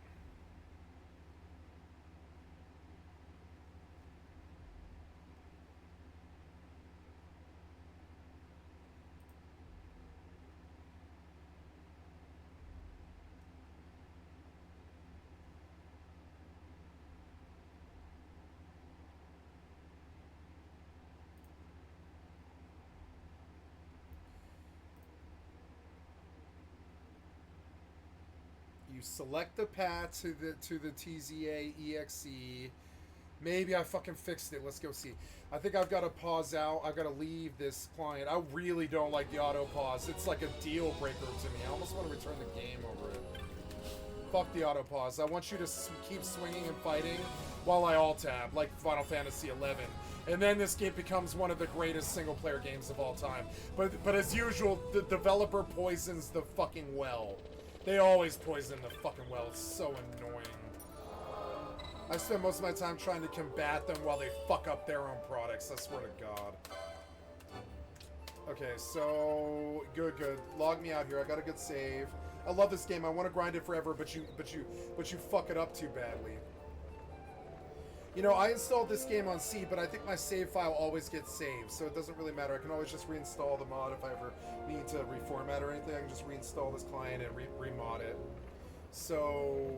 you select the path to the TZA EXE. Maybe I fucking fixed it. Let's go see. I think I've got to pause out. I've got to leave this client. I really don't like the auto pause. It's like a deal breaker to me. I almost want to return the game over it. fuck the auto pause. I want you to keep swinging and fighting while I alt tab, like Final Fantasy XI. And then this game becomes one of the greatest single-player games of all time. But as usual, the developer poisons the fucking well. They always poison the fucking well. It's so annoying. I spend most of my time trying to combat them while they fuck up their own products. I swear to God. Okay, so good. Log me out here. I got a good save. I love this game. I want to grind it forever, but you fuck it up too badly. You know, I installed this game on C, but I think my save file always gets saved, so it doesn't really matter. I can always just reinstall the mod if I ever need to reformat or anything. I can just reinstall this client and remod it. So,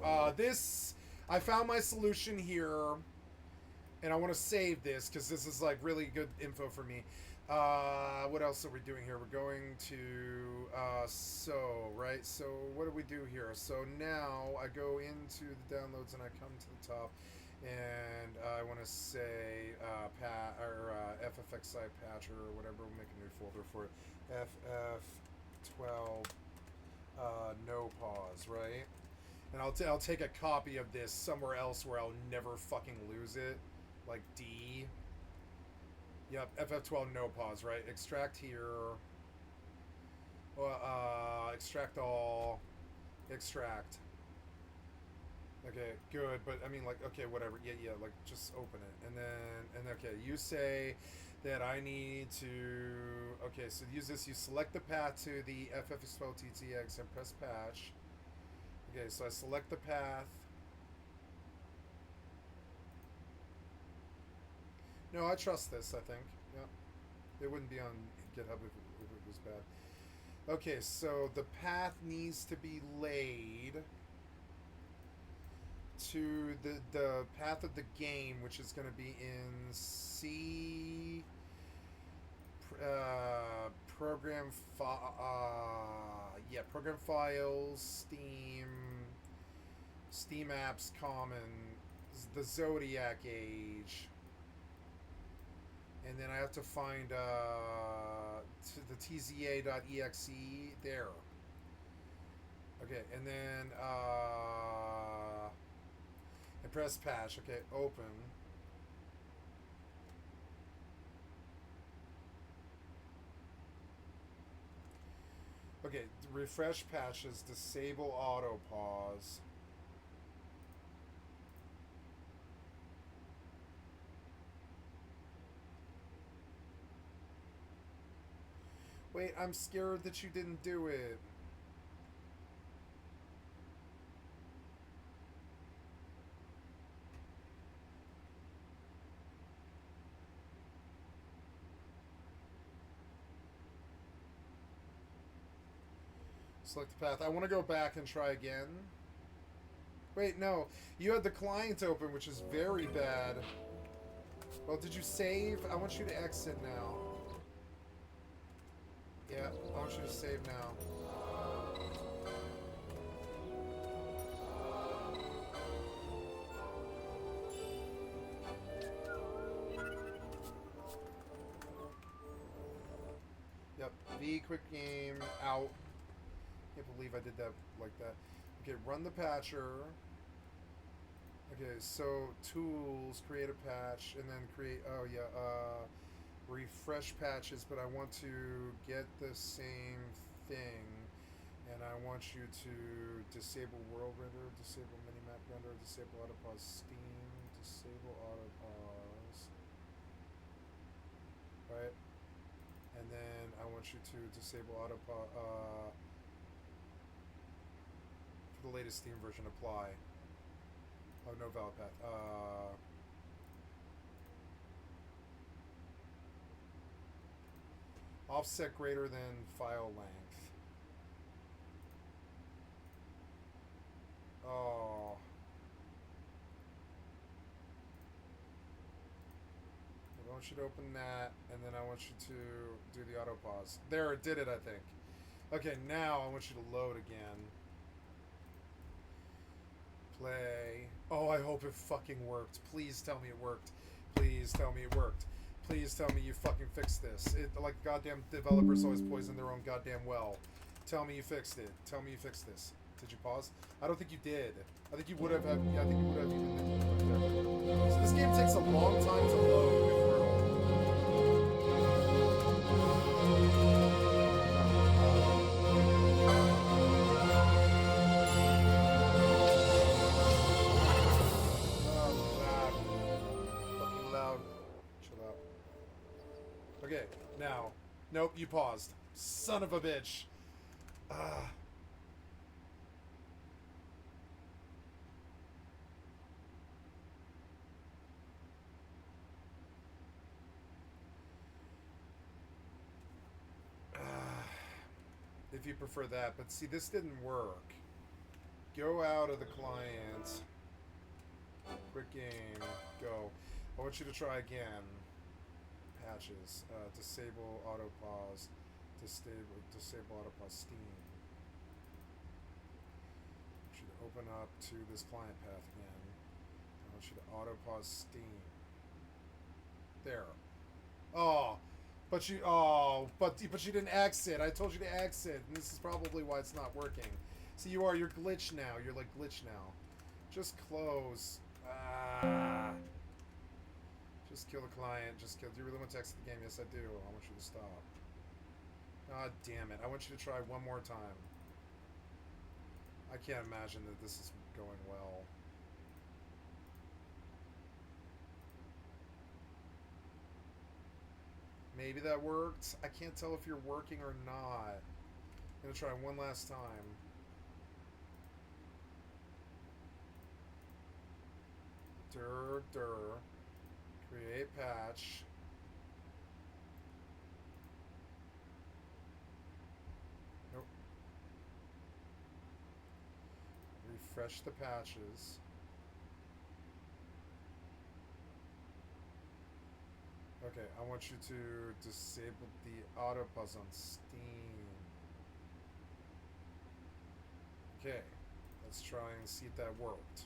I found my solution here, and I want to save this because this is like really good info for me. What else are we doing here? We're going to, so what do we do here? So now I go into the downloads and I come to the top, and I want to say, FFXI patcher or whatever. We'll make a new folder for it. FF12, no pause, right? And I'll take a copy of this somewhere else where I'll never fucking lose it, like D. Yep, FF12 no pause, right? Extract here. Extract all. Extract. Okay, good, but I mean, like, okay, whatever. Yeah, like, just open it. And okay, you say that I need to, okay, so use this. You select the path to the FFX12 TTX and press patch. Okay, so I select the path. No, I trust this, I think. Yeah. It wouldn't be on GitHub if it was bad. Okay, so the path needs to be laid to the path of the game, which is going to be in C program program files, Steam apps, common, the Zodiac Age. And then I have to find the tzA.exe there. Okay, and then and press patch. Okay, open. Okay, refresh patches, disable auto pause. Wait, I'm scared that you didn't do it. Select the path. I want to go back and try again. Wait, no. You had the client open, which is very bad. Well, did you save? I want you to exit now. Yeah, I want you to save now. Yep, V, quick game, out. Can't believe I did that like that. Okay, run the patcher. Okay, so tools, create a patch, and then create, refresh patches, but I want to get the same thing, and I want you to disable world render, disable minimap render, disable autopause Steam, disable autopause, right? And then I want you to disable autopause, for the latest Steam version, apply. Oh, no valid path. Offset greater than file length. Oh. I want you to open that, and then I want you to do the auto pause. There, it did it, I think. Okay, now I want you to load again. Play. Oh, I hope it fucking worked. Please tell me it worked. Please tell me it worked. Please tell me you fucking fixed this. Like goddamn developers always poison their own goddamn well. Tell me you fixed it. Tell me you fixed this. Did you pause? I don't think you did. I think you would have. Yeah, I think you would have even. So this game takes a long time to load. Fucking loud. Chill out. Okay, now. Nope, you paused. Son of a bitch. If you prefer that, but see, this didn't work. Go out of the client. Quick game. Go. I want you to try again. Patches. Disable auto pause. Disable auto pause Steam. I want you to open up to this client path again. I want you to auto pause Steam. There. Oh. But you you didn't exit. I told you to exit, and this is probably why it's not working. See, you're glitched now. You're like glitched now. Just close. Just kill the client. Just kill. Do you really want to exit the game? Yes, I do. I want you to stop. God damn it. I want you to try one more time. I can't imagine that this is going well. Maybe that worked. I can't tell if you're working or not. I'm gonna try one last time. Create patch. Nope. Refresh the patches. Okay, I want you to disable the auto pause on Steam. Okay, let's try and see if that worked.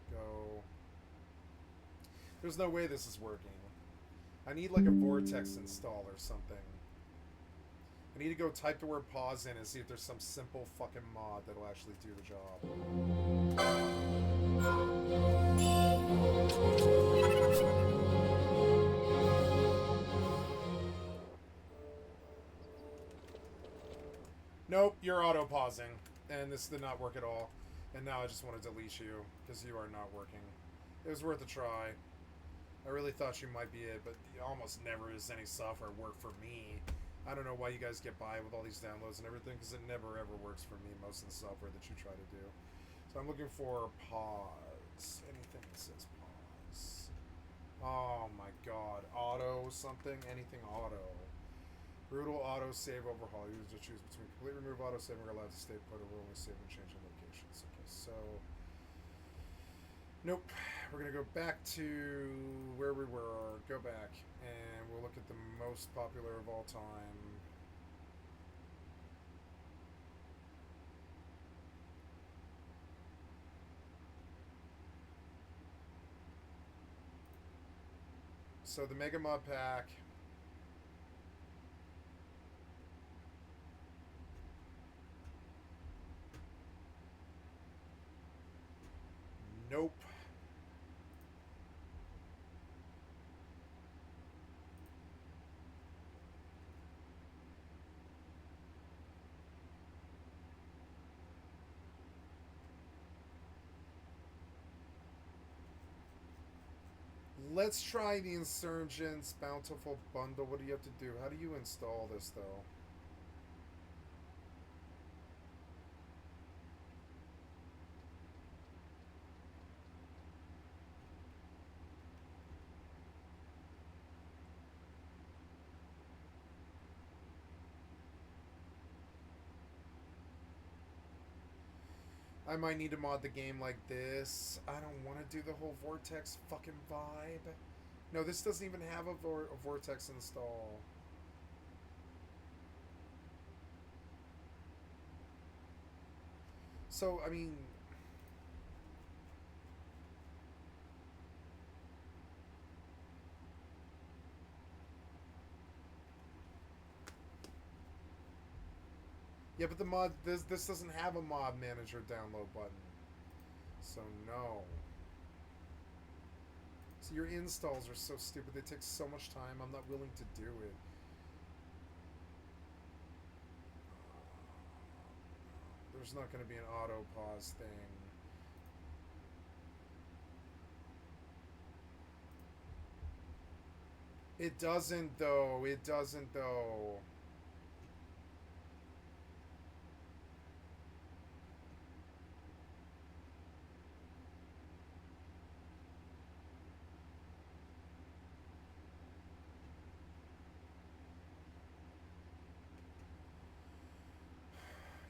Go. There's no way this is working. I need like a Vortex install or something. I need to go type the word pause in and see if there's some simple fucking mod that'll actually do the job. Nope, you're auto-pausing, and this did not work at all. And now I just want to delete you, because you are not working. It was worth a try. I really thought you might be it, but almost never is any software work for me. I don't know why you guys get by with all these downloads and everything, because it never ever works for me, most of the software that you try to do. So I'm looking for pause. Anything that says pause. Oh my god. Auto something? Anything auto. Brutal auto save overhaul. You just choose between complete remove auto saving or allowed to stay put, or will only save and change in locations. Okay, so nope. We're gonna go back to where we were. Go back and we'll look at the most popular of all time. So the Mega Mod Pack. Nope. Let's try the Insurgents Bountiful Bundle. What do you have to do? How do you install this, though? I might need to mod the game like this. I don't want to do the whole Vortex fucking vibe. No, this doesn't even have a Vortex install. So, I mean... Yeah, but the mod, this doesn't have a mod manager download button. So no. So your installs are so stupid. They take so much time. I'm not willing to do it. There's not going to be an auto pause thing. It doesn't though. It doesn't though.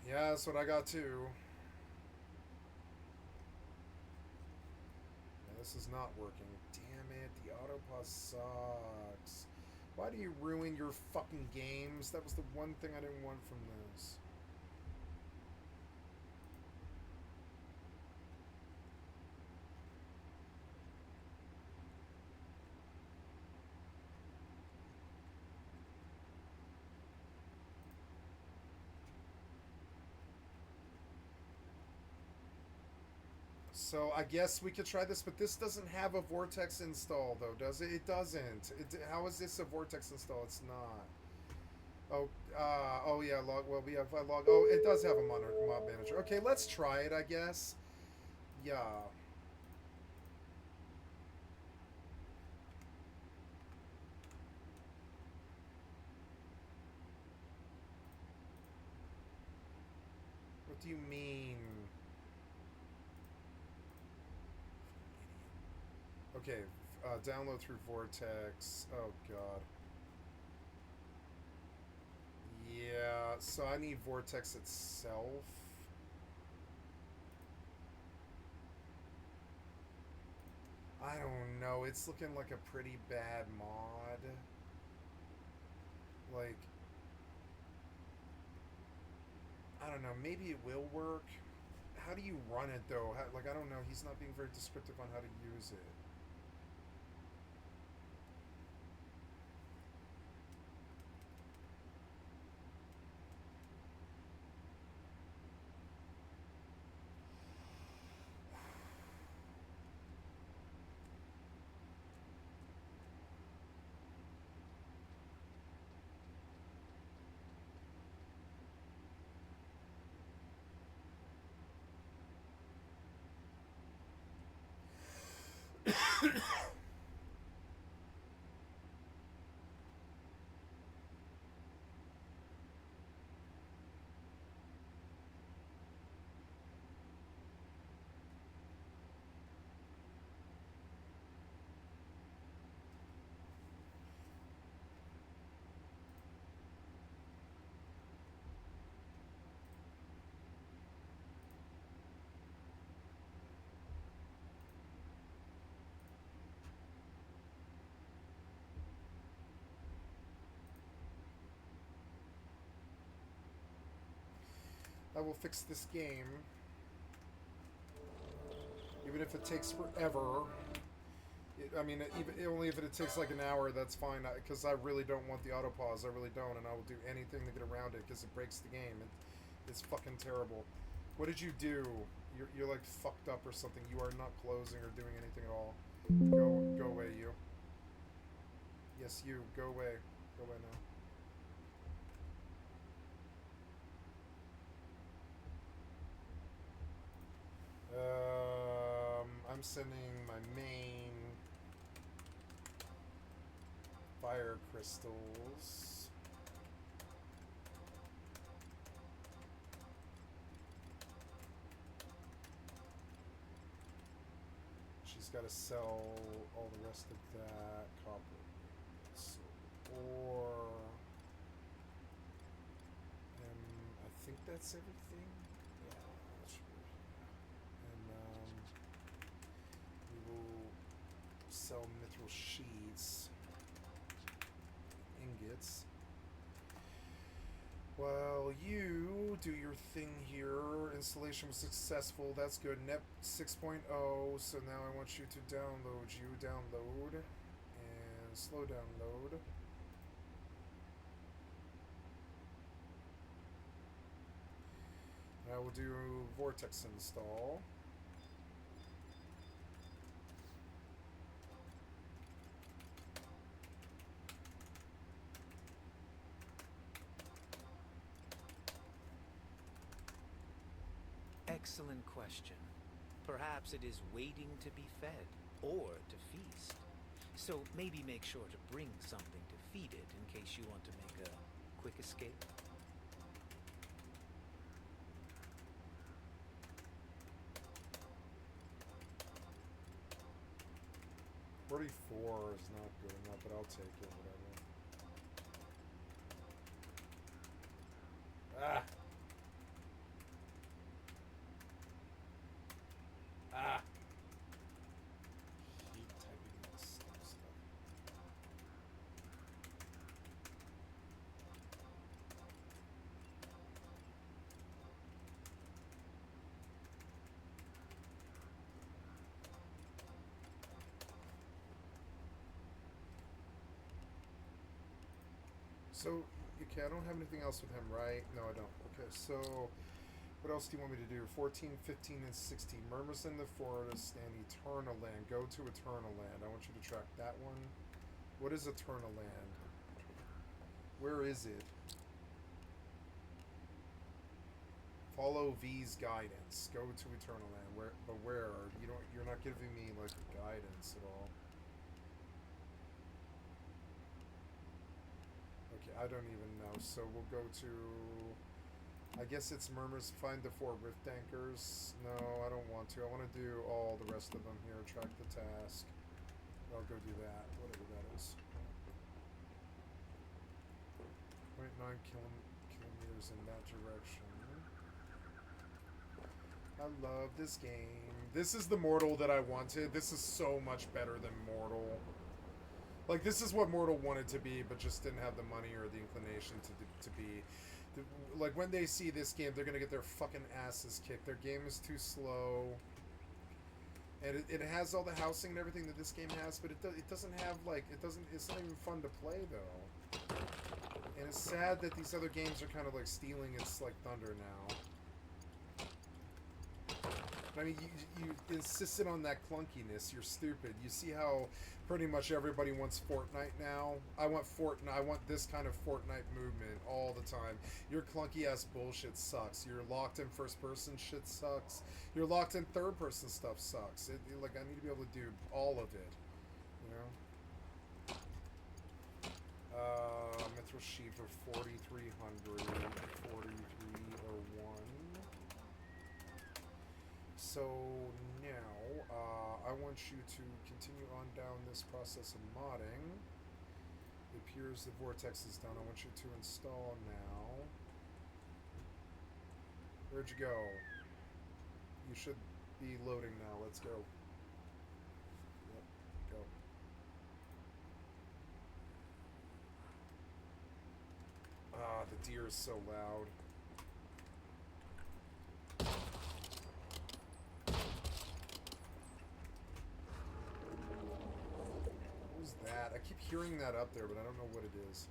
Yeah, that's what I got too. Yeah, this is not working. Damn it, the autopause sucks. Why do you ruin your fucking games? That was the one thing I didn't want from this. So I guess we could try this, but this doesn't have a Vortex install, though, does it? It doesn't. How is this a Vortex install? It's not. Oh, oh yeah, log. Well, we have a log. Oh, it does have a mod manager. Okay, let's try it, I guess. Yeah. What do you mean? Okay, download through Vortex. Oh god. Yeah, so I need Vortex itself. I don't know, it's looking like a pretty bad mod. Like, I don't know, maybe it will work. How do you run it though? Like, I don't know, he's not being very descriptive on how to use it. I will fix this game. Even if it takes forever. I mean, only if it takes like an hour, that's fine. Because I really don't want the autopause. I really don't. And I will do anything to get around it because it breaks the game. It's fucking terrible. What did you do? You're like fucked up or something. You are not closing or doing anything at all. Go away, you. Yes, you. Go away. Go away now. I'm sending my main fire crystals. She's got to sell all the rest of that copper. So, or I think that's everything. Yeah, that's right. And we will sell mithril sheets, ingots. Well, you do your thing here. Installation was successful. That's good. Net 6.0. So now I want you to download. You download. And slow download. I will do vortex install. Excellent question. Perhaps it is waiting to be fed, or to feast. So maybe make sure to bring something to feed it in case you want to make a quick escape. $44 is not good enough, but I'll take it, whatever. Ah! Ah! Hate typing this stuff. So, okay, I don't have anything else with him, right? No, I don't. Okay, so what else do you want me to do? 14, 15, and 16. Murmurs in the Forest and Eternal Land. Go to Eternal Land. I want you to track that one. What is Eternal Land? Where is it? Follow V's guidance. Go to Eternal Land. Where? But where? You're not giving me like guidance at all. Okay, I don't even know. So we'll go to. I guess it's Murmurs. Find the 4 Rift Anchors. No, I don't want to. I want to do all the rest of them here. Track the task. I'll go do that. Whatever that is. 0.9 kilometers in that direction. I love this game. This is the Mortal that I wanted. This is so much better than Mortal. Like, this is what Mortal wanted to be, but just didn't have the money or the inclination to be. Like, when they see this game, they're gonna get their fucking asses kicked. Their game is too slow. And it has all the housing and everything that this game has, but it doesn't have, like, it's not even fun to play, though. And it's sad that these other games are kind of, like, stealing its, like, thunder now. I mean, you insisted on that clunkiness. You're stupid. You see how pretty much everybody wants Fortnite now? I want Fortnite. I want this kind of Fortnite movement all the time. Your clunky ass bullshit sucks. Your locked in first person shit sucks. Your locked in third person stuff sucks. Like, I need to be able to do all of it. You know? Mithril Sheep of 4,300, 4301. So now, I want you to continue on down this process of modding. It appears the vortex is done. I want you to install now. Where'd you go? You should be loading now. Let's go. Yep, go. Ah, the deer is so loud. That. I keep hearing that up there, but I don't know what it is.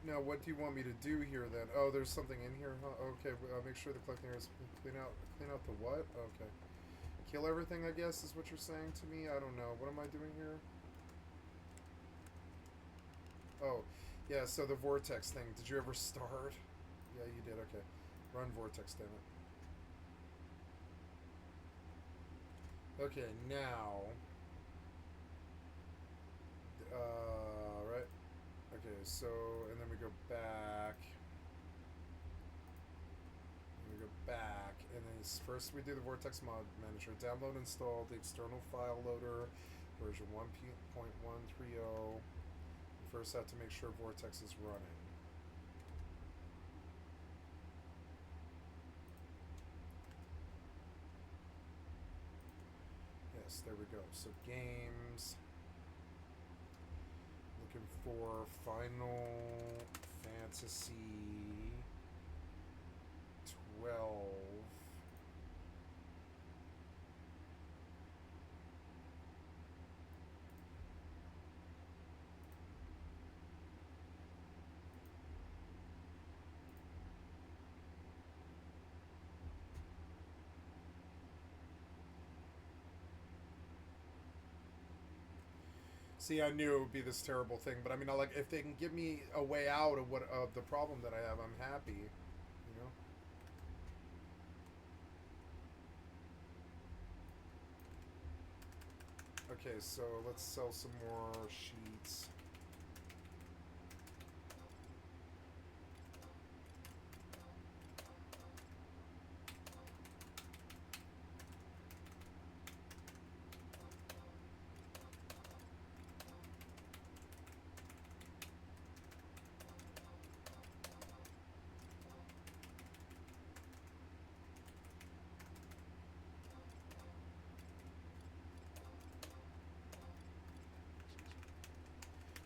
Now, what do you want me to do here then? Oh, there's something in here, huh? Okay, make sure the collecting area is clean out the what? Okay. Kill everything, I guess, is what you're saying to me? I don't know. What am I doing here? Oh, yeah, so the vortex thing. Did you ever start? Yeah, you did. Okay. Run vortex, damn it. Okay, now... right? Okay, so, and then we go back. And we go back, and then first we do the Vortex Mod Manager. Download and install the external file loader, version 1.130. First have to make sure Vortex is running. Yes, there we go. So games. Looking for Final Fantasy 12. See, I knew it would be this terrible thing, but I mean, like, if they can give me a way out of the problem that I have, I'm happy, you know. Okay, so let's sell some more sheets.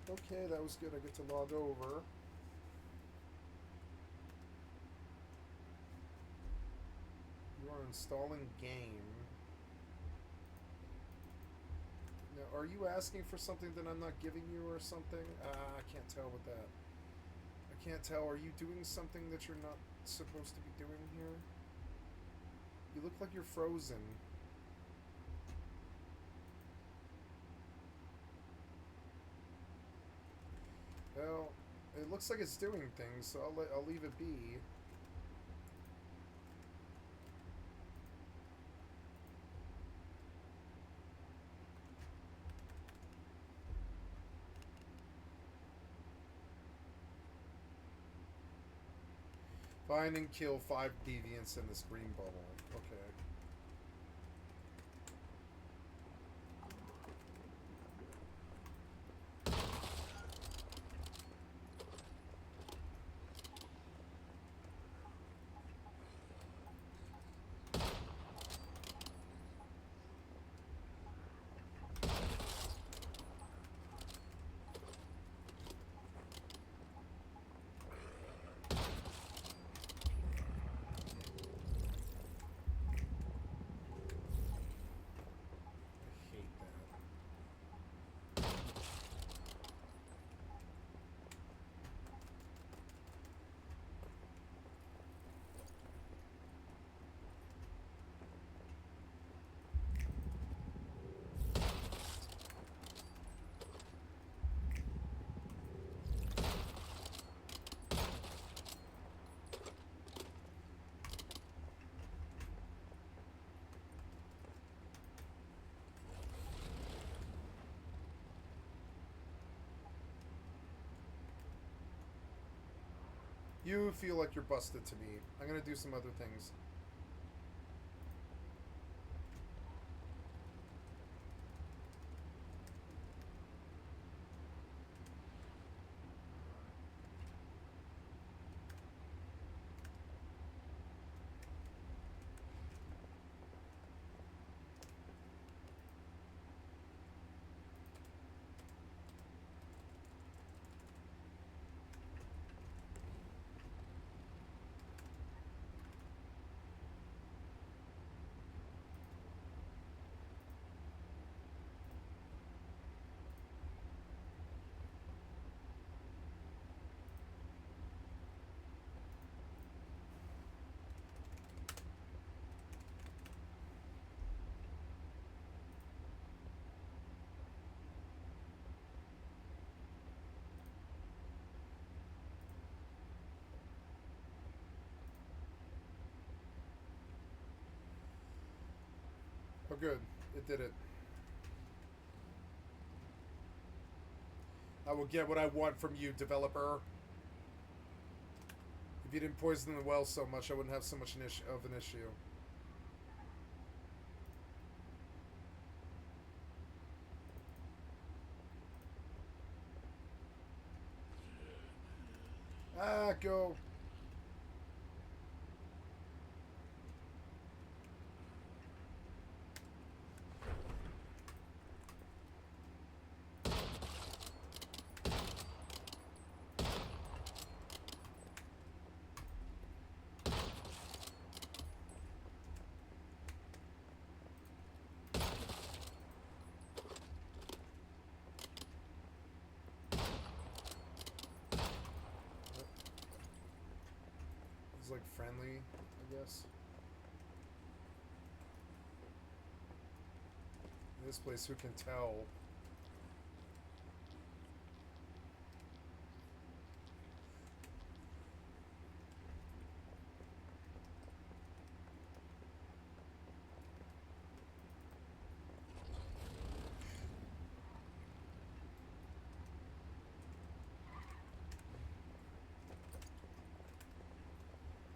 Okay, that was good. I get to log over. You are installing game. Now, are you asking for something that I'm not giving you or something? I can't tell with that. I can't tell. Are you doing something that you're not supposed to be doing here? You look like you're frozen. Well, it looks like it's doing things, so I'll leave it be. Find and kill 5 deviants in this green bubble. Okay. You feel like you're busted to me. I'm gonna do some other things. Oh, good. It did it. I will get what I want from you, developer. If you didn't poison the well so much, I wouldn't have so much of an issue. Ah, go. It's like friendly, I guess. This place, who can tell?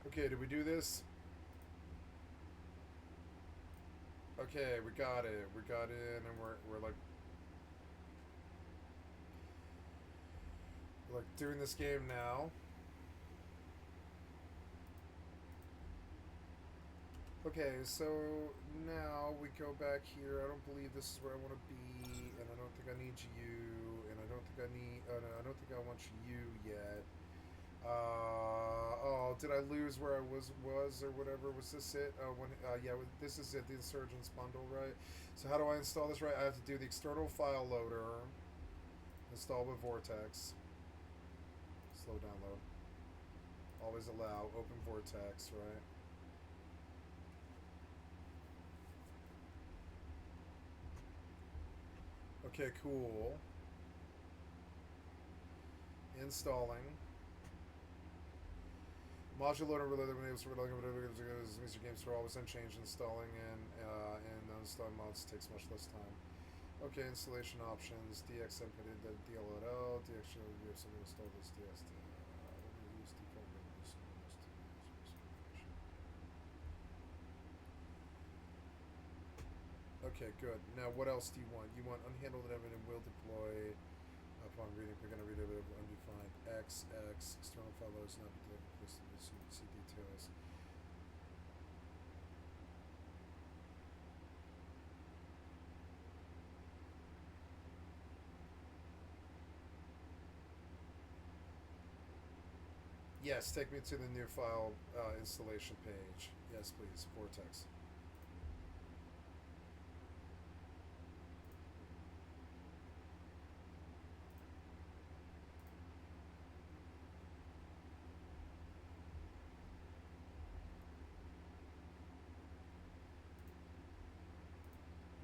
Okay, did we do this? Okay, we got it. We got in, and we're like doing this game now. Okay, so now we go back here. I don't believe this is where I want to be, and I don't think I need you, and I don't think I need. Oh no, I don't think I want you yet. Oh, did I lose where I was or whatever? Was this it? Yeah, this is it, the Insurgents bundle, right? So how do I install this, right? I have to do the external file loader, install with Vortex, slow download, always allow, open Vortex, right? Okay, cool. Installing. Modular related enables Mr. Games are always unchanged. Installing and uninstalling mods takes much less time. Okay, installation options. DX inputted the DLL. DX we have something installed this DX. Okay, good. Now, what else do you want? You want unhandled evidence will deploy upon reading. We're going to read it undefined. XX external file loads not be delivered. Please see details. Yes, take me to the new file installation page. Yes, please. Vortex.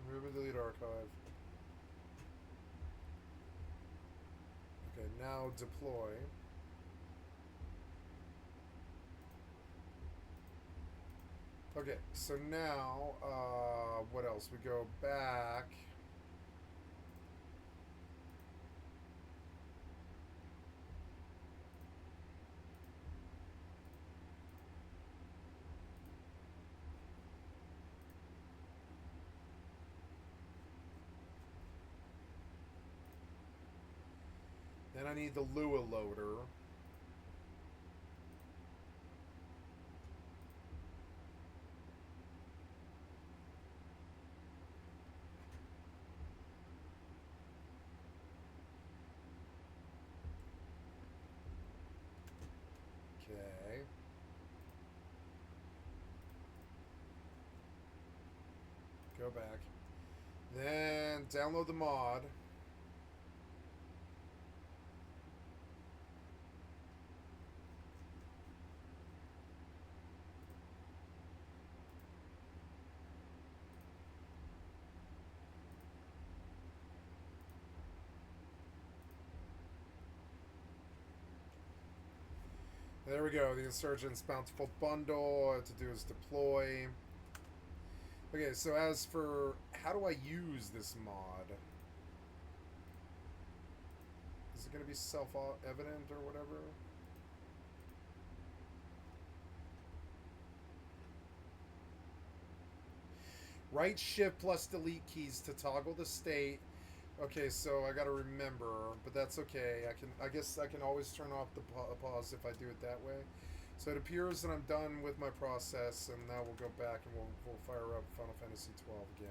Remove and delete archive. Okay, now deploy. Okay, so now, what else? We go back. Then I need the Lua loader. Okay. Go back. Then download the mod. There we go, the Insurgents Bountiful Bundle. All I have to do is deploy. Okay, so as for how do I use this mod? Is it going to be self-evident or whatever? Right shift plus delete keys to toggle the state. Okay, so I gotta remember, but that's okay. I guess I can always turn off the pause if I do it that way. So it appears that I'm done with my process, and now we'll go back and we'll fire up Final Fantasy 12 again.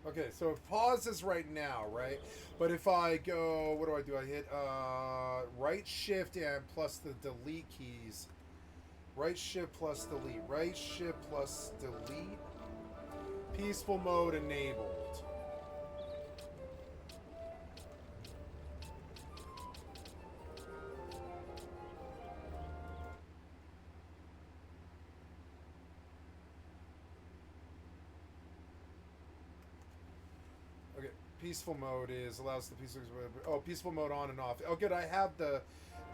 Okay, so it pauses right now, right? But if I go, what do? I hit right shift and plus the delete keys. Right shift plus delete. Right shift plus delete. Peaceful mode enabled. Okay, peaceful mode allows the peaceful mode on and off. Oh, good. I have the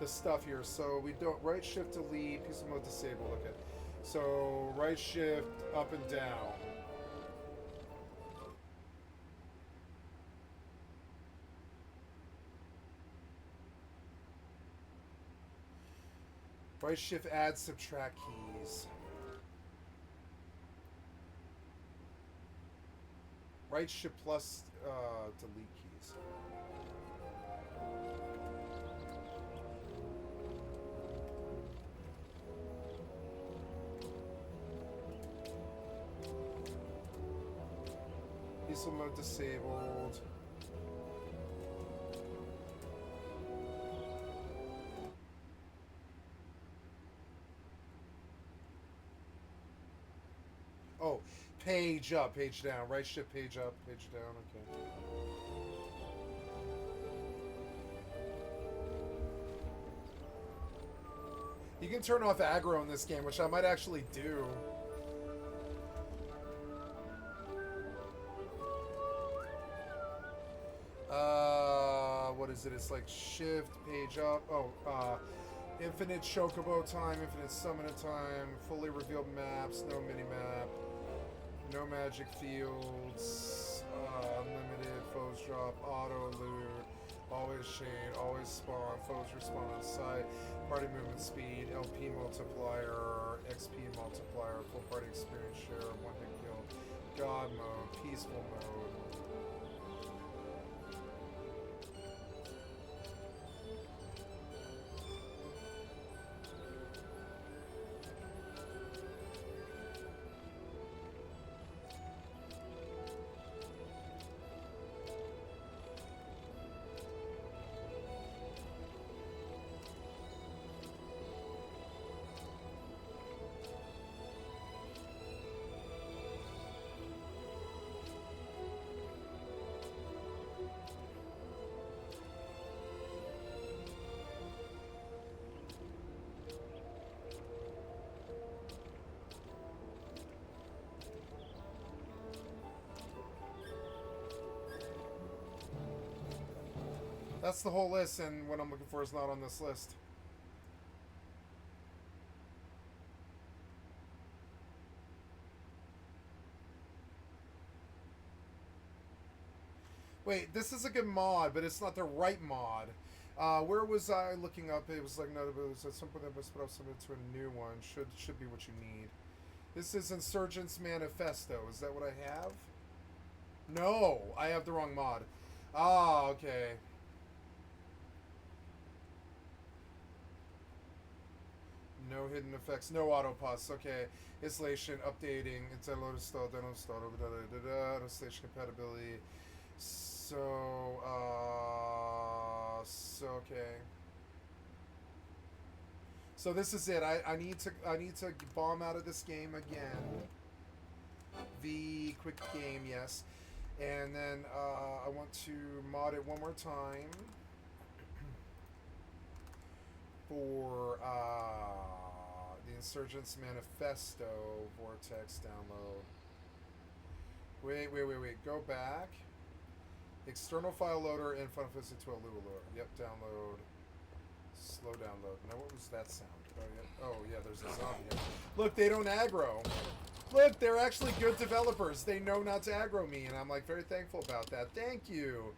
stuff here. So we don't right shift delete, peaceful mode disable. Okay, so right shift up and down. Right shift add subtract keys. Right shift plus delete keys. Peaceful mode disabled. Oh, page up, page down. Right shift, page up, page down. Okay. You can turn off aggro in this game, which I might actually do. What is it? It's like shift, page up. Oh, infinite chocobo time, infinite summoner time, fully revealed maps, no mini-map, no magic fields, unlimited, foes drop, auto loot, always chain, always spawn, foes respawn on sight, party movement speed, LP multiplier, XP multiplier, full party experience share, one hit kill, god mode, peaceful mode. That's the whole list, and what I'm looking for is not on this list. Wait, this is a good mod, but it's not the right mod. Where was I looking up? It was like, no, it was at some point that must put up something to a new one. Should be what you need. This is Insurgents Manifesto. Is that what I have? No, I have the wrong mod. Ah, okay. No hidden effects, no auto pause. Okay, installation, updating, install, install, don't install, installation compatibility. So okay. So this is it. I need to bomb out of this game again. V quick game, yes. And then I want to mod it one more time for the Insurgents Manifesto Vortex download. Wait. Go back. External file loader in Final Fantasy 12 Lua loader. Yep, download. Slow download. Now, what was that sound? Oh, yeah, there's a zombie here. Look, they don't aggro. Look, they're actually good developers. They know not to aggro me, and I'm, like, very thankful about that. Thank you.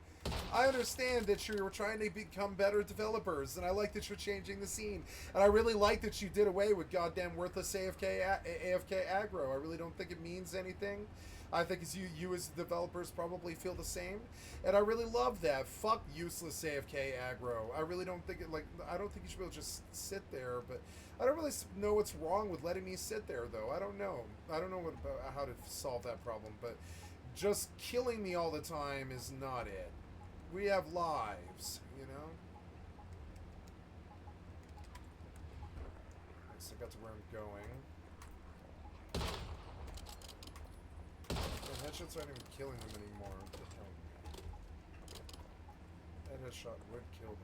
I understand that you were trying to become better developers, and I like that you're changing the scene. And I really like that you did away with goddamn worthless AFK aggro. I really don't think it means anything. I think as you as developers probably feel the same, and I really love that. Fuck useless AFK aggro. I really don't think I don't think you should be able to just sit there. But I don't really know what's wrong with letting me sit there, though. I don't know. I don't know how to solve that problem. But just killing me all the time is not it. We have lives, you know. So I got to where I'm going. And headshots aren't even killing them anymore. That headshot would kill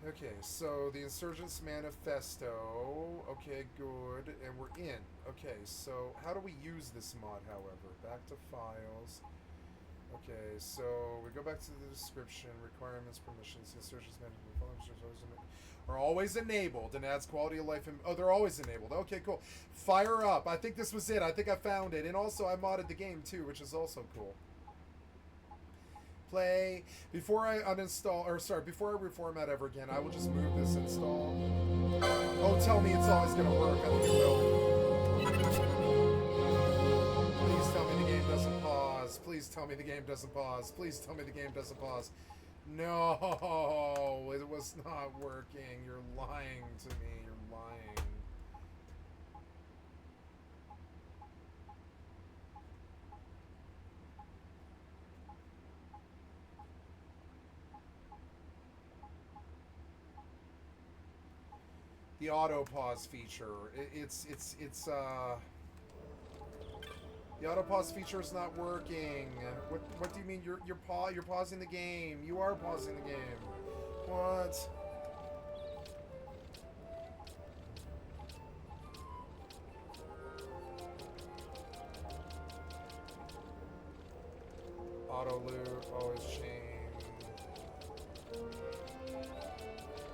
them. Okay, so the Insurgents Manifesto. Okay, good. And we're in. Okay, so how do we use this mod, however? Back to files. Okay, so we go back to the description, requirements, permissions, Insurgents Manifesto are always enabled and adds quality of life. Oh, they're always enabled. Okay, cool. Fire up. I think this was it. I think I found it. And also, I modded the game, too, which is also cool. Play. Before I uninstall, or sorry, before I reformat ever again, I will just move this install. Oh, tell me it's always going to work. I think it will. Please tell me the game doesn't pause. Please tell me the game doesn't pause. Please tell me the game doesn't pause. No, it was not working. You're lying to me. You're lying. The auto pause feature. The auto pause feature is not working. What do you mean you're pausing the game? You are pausing the game. What? Auto loot, always chain.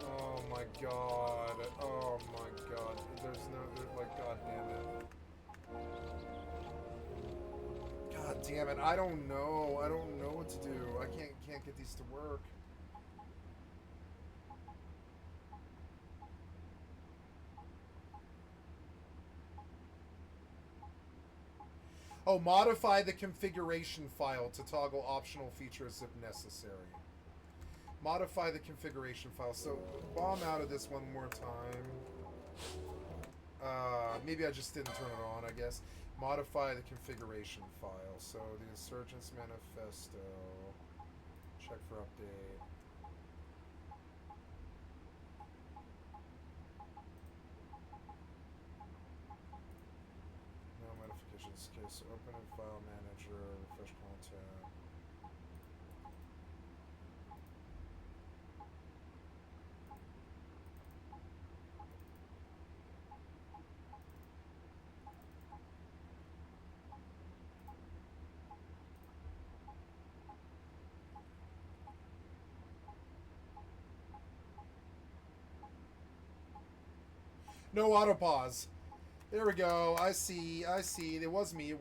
Oh my god. Oh my god. There's like, god damn it. God damn it, I don't know. I don't know what to do. I can't get these to work. Oh, modify the configuration file to toggle optional features if necessary. Modify the configuration file. So, bomb out of this one more time. Maybe I just didn't turn it on, I guess. Modify the configuration file. So the Insurgents Manifesto. Check for update. No modifications. Okay, so open in File Manager, refresh content. No auto pause. There we go. I see. It was me.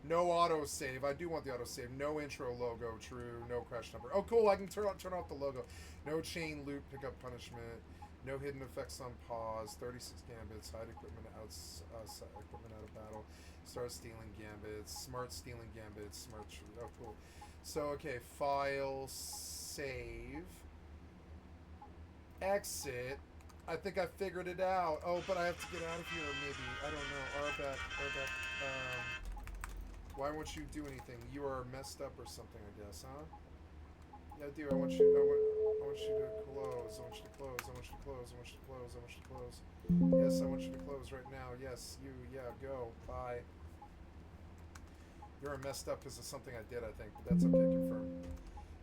No auto save. I do want the auto save. No intro logo. True. No crash number. Oh, cool. I can turn off the logo. No chain loop pickup punishment. No hidden effects on pause. 36 gambits. Hide equipment equipment out of battle. Start stealing gambits. Smart stealing gambits. Smart. Oh, cool. So okay. File. Save. Exit. I think I figured it out. Oh, but I have to get out of here, maybe. I don't know. Arbeck. Why won't you do anything? You are messed up or something, I guess, huh? Yeah, I do. I want want you to close. I want you to close. I want you to close. I want you to close. I want you to close. Yes, I want you to close right now. Yes, you. Yeah, go. Bye. You're messed up because of something I did, I think, but that's okay. Confirm.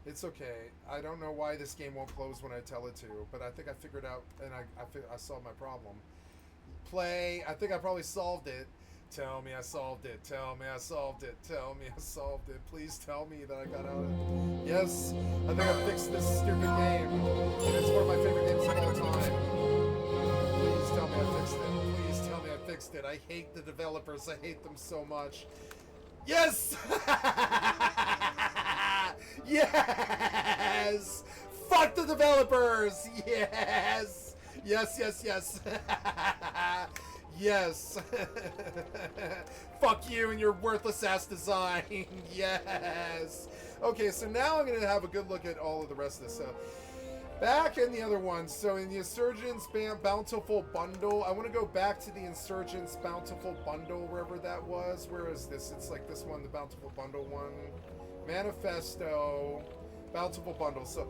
It's okay. I don't know why this game won't close when I tell it to, but I think I figured out, and I solved my problem. Play. I think I probably solved it. Tell me I solved it. Tell me I solved it. Tell me I solved it. Please tell me that I got out of it. Yes, I think I fixed this stupid game. It's one of my favorite games of all time. Please tell me I fixed it. Please tell me I fixed it. I hate the developers. I hate them so much. Yes! Yes! Fuck the developers! Yes! Yes, yes, yes. Yes. Fuck you and your worthless ass design. Yes. Okay, so now I'm going to have a good look at all of the rest of this. So, back in the other ones. So, in the Insurgents Bountiful Bundle, I want to go back to the Insurgents Bountiful Bundle, wherever that was. Where is this? It's like this one, the Bountiful Bundle one. Manifesto. Bountiful Bundle. So,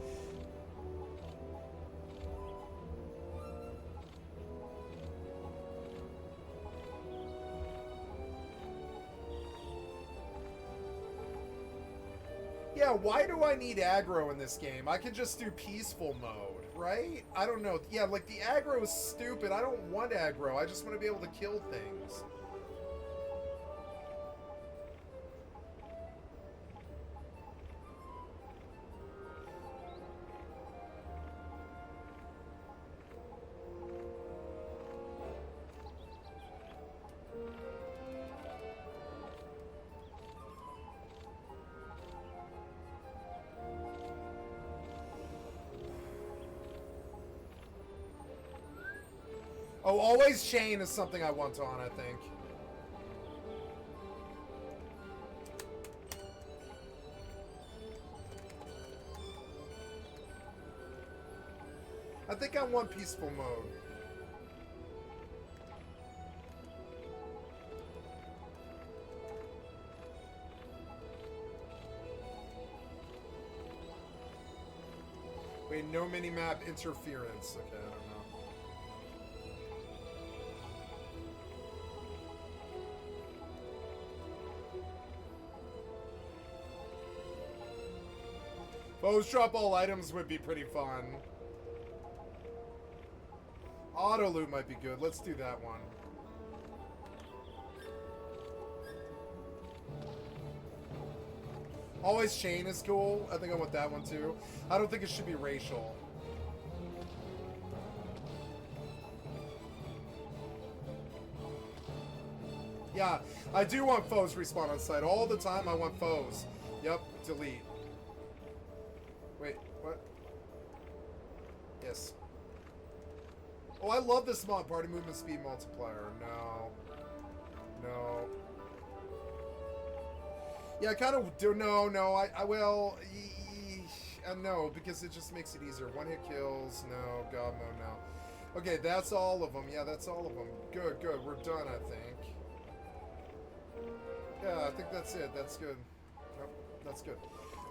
yeah, why do I need aggro in this game? I can just do peaceful mode, right? I don't know. Yeah, like the aggro is stupid. I don't want aggro. I just want to be able to kill things. Oh, always chain is something I want on, I think. I think I want peaceful mode. Wait, no minimap interference. Okay, I don't know. Foes drop all items would be pretty fun. Auto loot might be good. Let's do that one. Always chain is cool. I think I want that one too. I don't think it should be racial. Yeah, I do want foes respawn on site. All the time I want foes. Yep, delete. Wait, what? Yes. Oh, I love this mod, party movement speed multiplier. No. No. Yeah, I kind of do. No, I will. No, because it just makes it easier. One hit kills. No, God, no. Okay, that's all of them. Yeah, that's all of them. Good, good. We're done, I think. Yeah, I think that's it. That's good. Nope, that's good.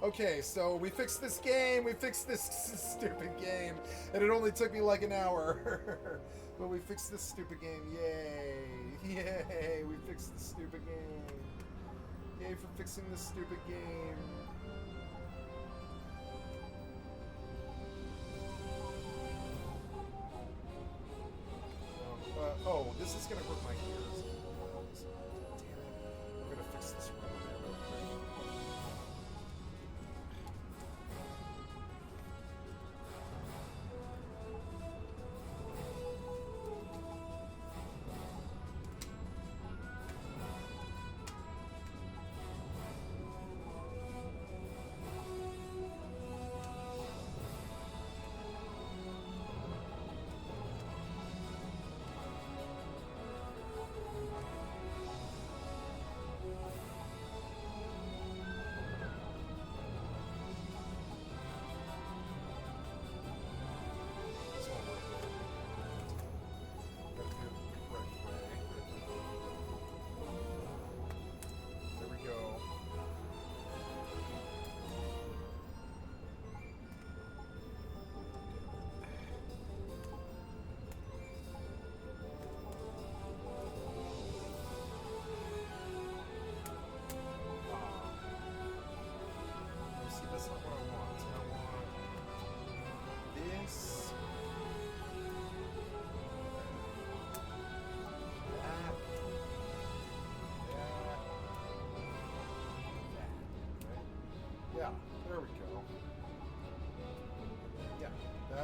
Okay, so we fixed this game. We fixed this stupid game. And it only took me like an hour. But we fixed this stupid game. Yay. Yay. We fixed this stupid game. Yay for fixing this stupid game. Oh, this is gonna hurt my ears. Damn it. I'm gonna fix this room there real quick.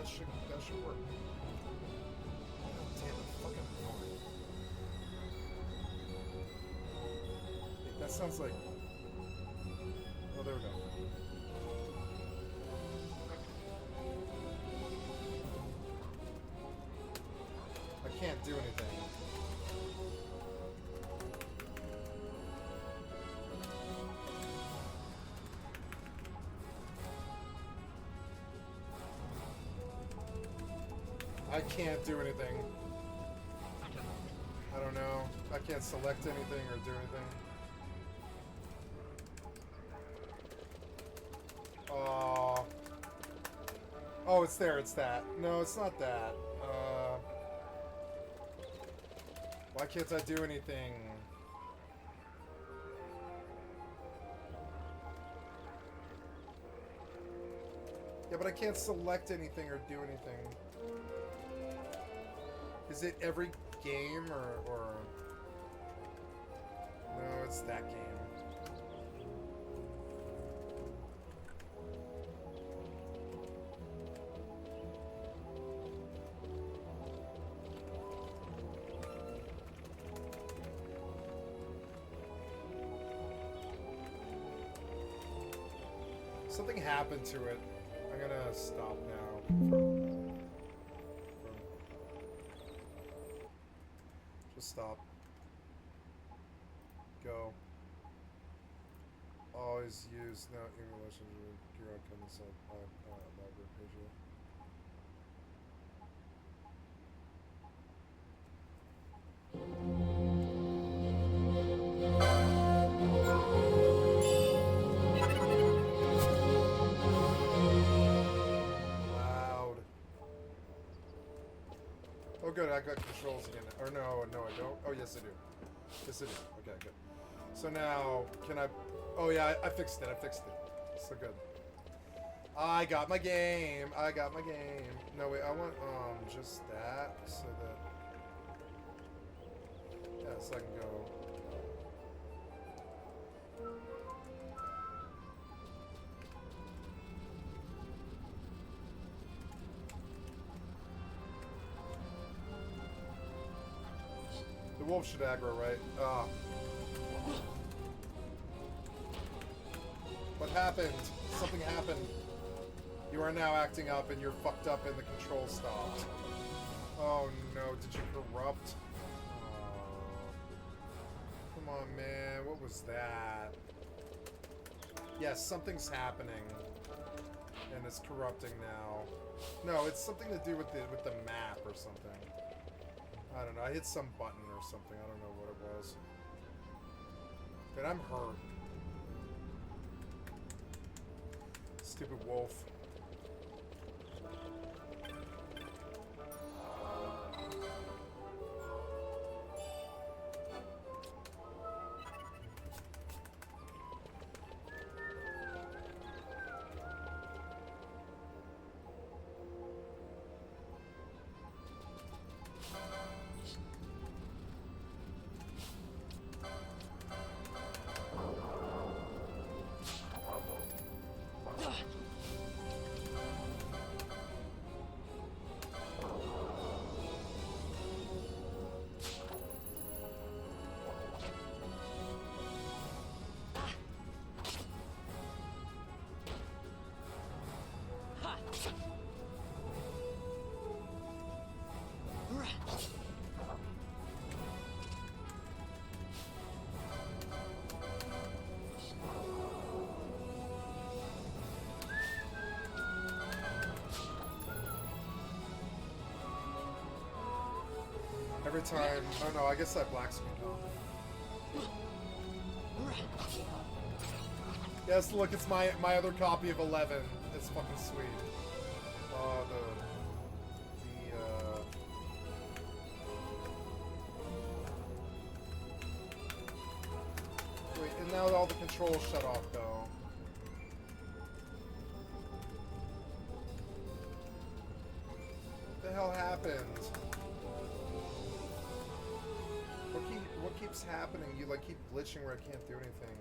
that should work. God damn it, fucking annoying. Wait, that sounds like. Oh, there we go. I can't do anything. I can't do anything. I don't know. I can't select anything or do anything. Oh. Oh, it's there. It's that. No, it's not that. Why can't I do anything? Yeah, but I can't select anything or do anything. Is it every game or... No, it's that game. Something happened to it. I'm gonna stop now. Just stop. Go. Always use now in relation to your outcome inside library page. Loud. Oh good, I got controls again. Or no, I don't. Oh yes I do. Yes I do. Okay, good. So now, can I... Oh yeah, I fixed it. So good. I got my game. No wait, I want just that so that... Yeah, so I can go... The wolf should aggro, right? What happened? Something happened. You are now acting up and you're fucked up and the control stopped. Oh no, did you corrupt? Come on, man. What was that? Yes, something's happening. And it's corrupting now. No, it's something to do with the map or something. I don't know. I hit some button or something. I don't know what it was. But I'm hurt. Stupid wolf. Every time... Oh no, I guess I black screen now. Yes, look, it's my other copy of 11. It's fucking sweet. Wait, and now all the controls shut off, though. What the hell happened? What keeps happening? You like keep glitching where I can't do anything.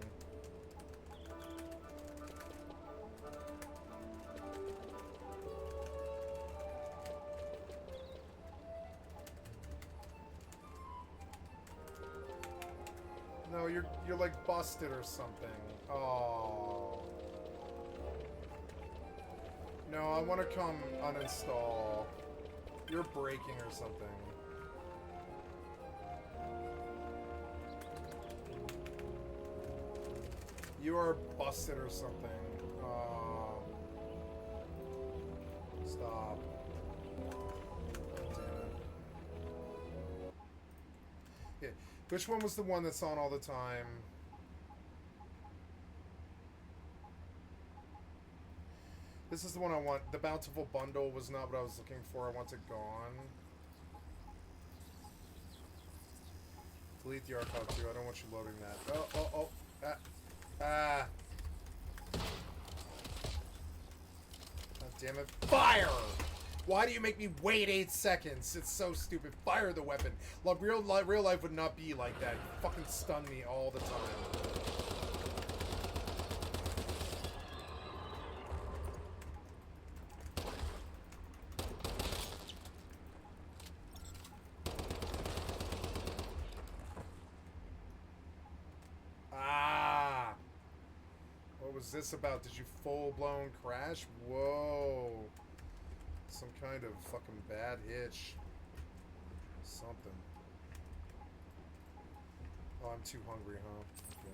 you're like busted or something. Oh. No, I want to come uninstall. You're breaking or something. You are busted or something. Stop. Damn it. Okay, which one was the one that's on all the time? This is the one I want. The Bountiful Bundle was not what I was looking for. I want it gone. Delete the archive too. I don't want you loading that. Oh. Ah. God damn it. Fire! Why do you make me wait 8 seconds? It's so stupid. Fire the weapon. Like, real life would not be like that. You fucking stun me all the time. What was this about? Did you full-blown crash? Whoa. Some kind of fucking bad hitch. Something. Oh, I'm too hungry, huh? Okay.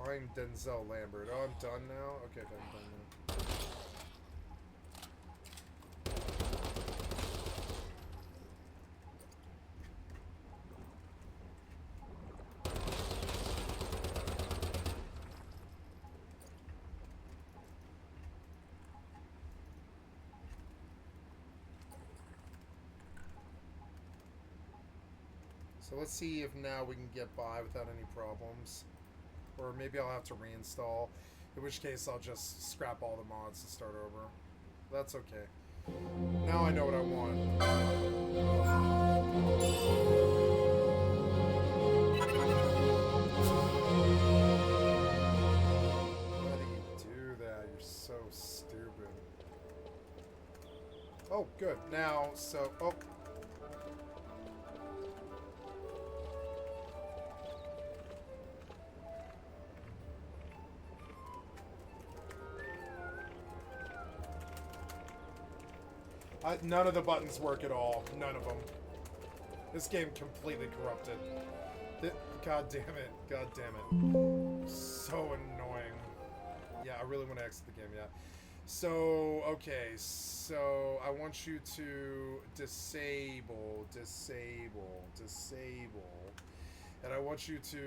I'm Denzel Lambert. Oh, I'm done now? Okay, I'm done now. So let's see if now we can get by without any problems. Or maybe I'll have to reinstall, in which case I'll just scrap all the mods and start over. That's okay. Now I know what I want. Why do you do that? You're so stupid. Oh, good. Now, so... Oh. None of the buttons work at all. None of them. This game completely corrupted. God damn it. God damn it. So annoying. Yeah, I really want to exit the game, yeah. So, okay. So, I want you to disable. And I want you to,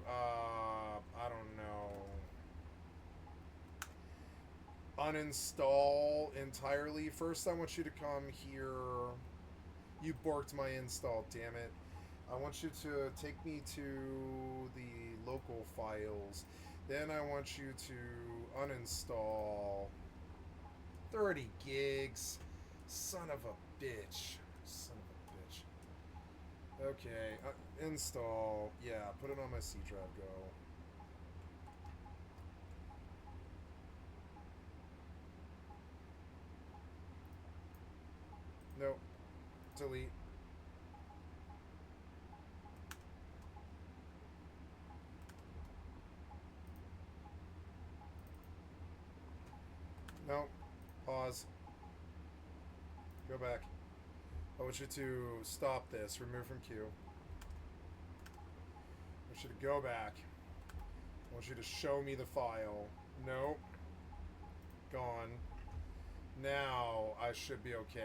I don't know, uninstall entirely. First, I want you to come here. You borked my install, damn it. I want you to take me to the local files. Then I want you to uninstall 30 gigs. Son of a bitch. Son of a bitch. Okay, install. Yeah, put it on my C drive, go. Nope. Delete. Nope. Pause. Go back. I want you to stop this. Remove from queue. want you to go back. I want you to show me the file. Nope. Gone. Now I should be okay.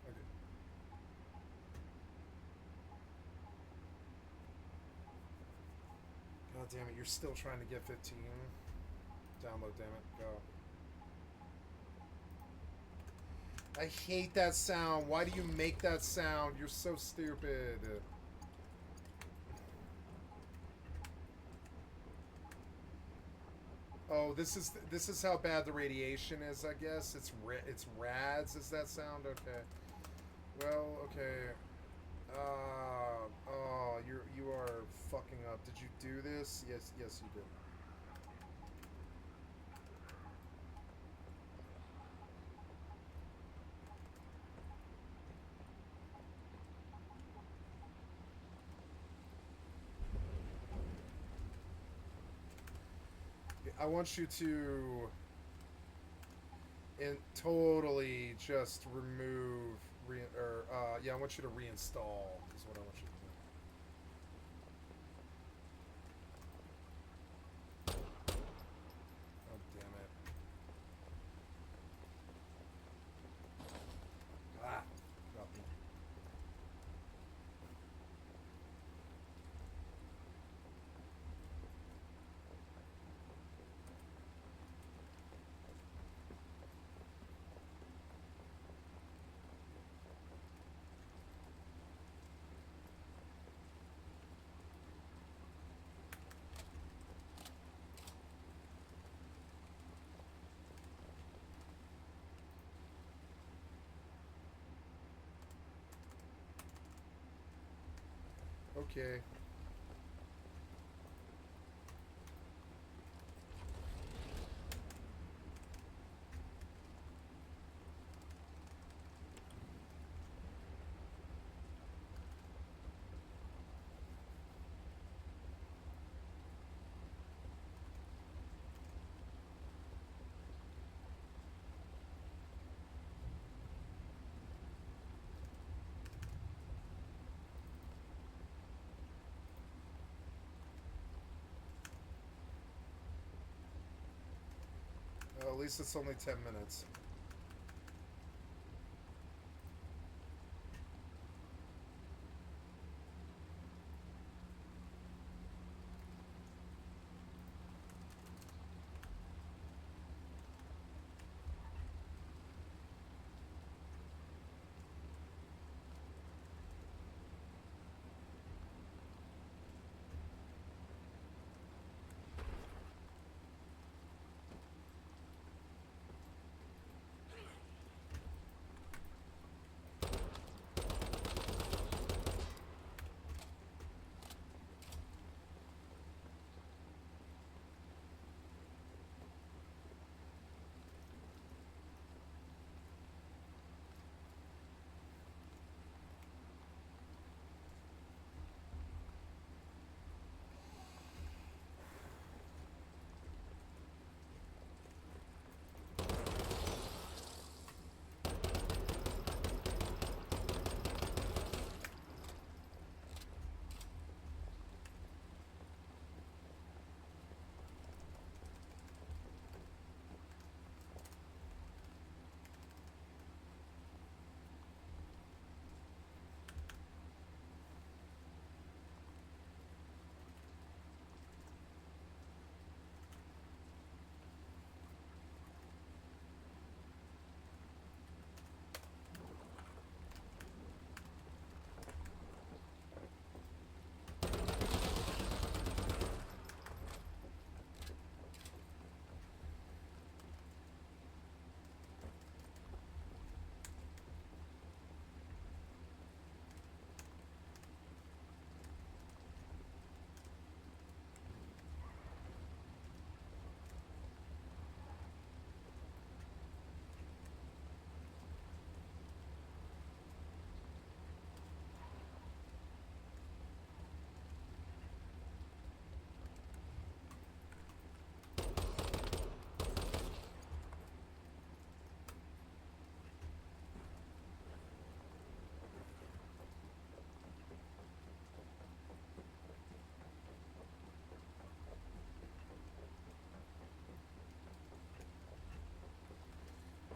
Okay. God damn it, you're still trying to get 15. Download, damn it. Go. I hate that sound. Why do you make that sound? You're so stupid. Oh, this is how bad the radiation is, I guess. It's rads. Is that sound? Okay. Well, okay. Oh, you are fucking up. Did you do this? Yes, you did. I want you to totally just remove yeah, I want you to reinstall is what I want you to do. Oh, damn it. Ah, got me. Okay. Well, at least it's only 10 minutes.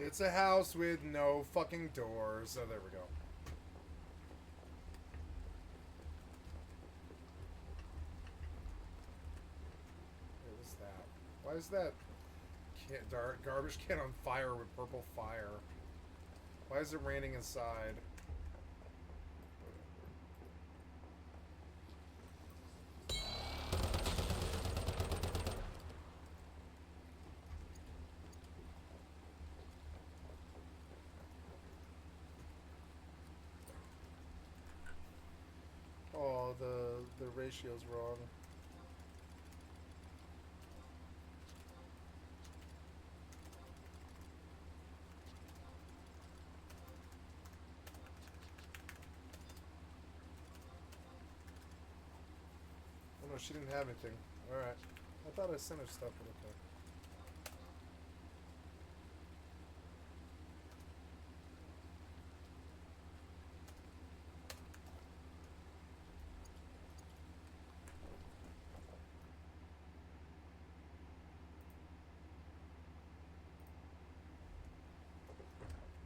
It's a house with no fucking doors. So there we go. Hey, what's that? Why is that garbage can on fire with purple fire? Why is it raining inside? Oh, the ratio's wrong. Oh no, she didn't have anything. Alright. I thought I sent her stuff, but okay.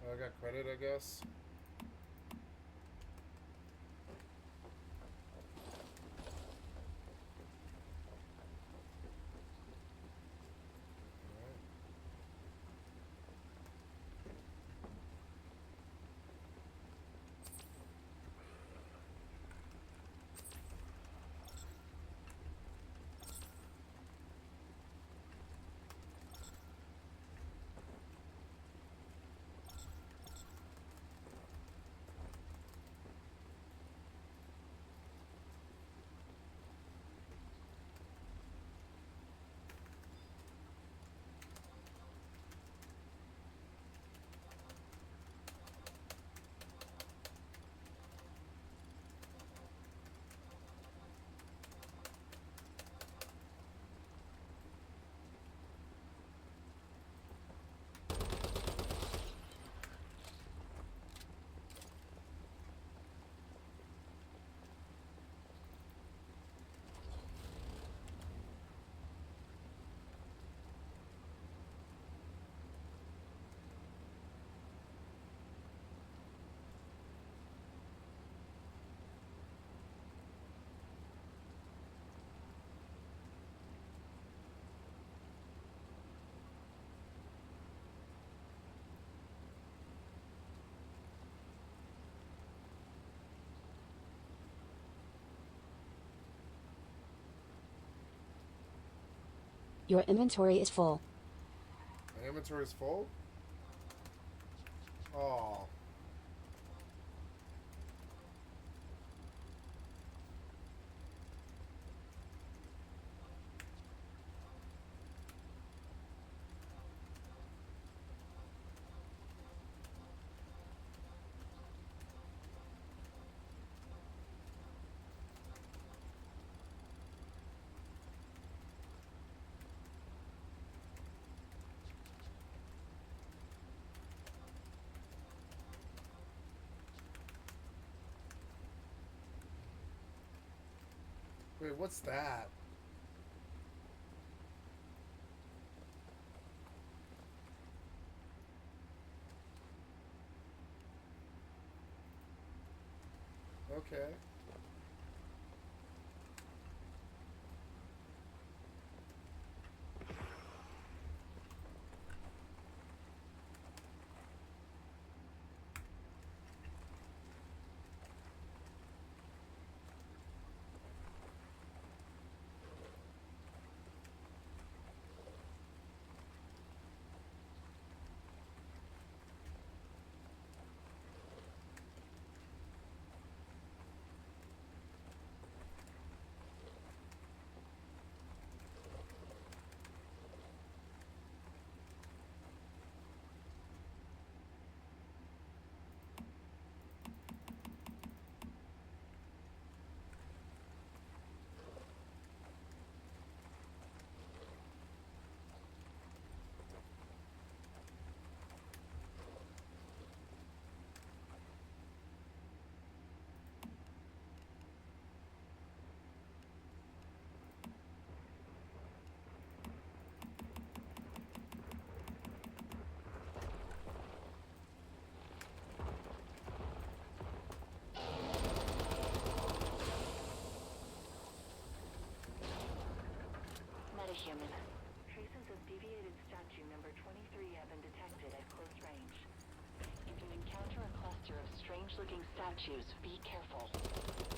I got credit, I guess. Alright. Your inventory is full. My inventory is full? Oh. Wait, what's that? Okay. Chairman. Traces of deviated statue number 23 have been detected at close range. If you encounter a cluster of strange-looking statues, be careful.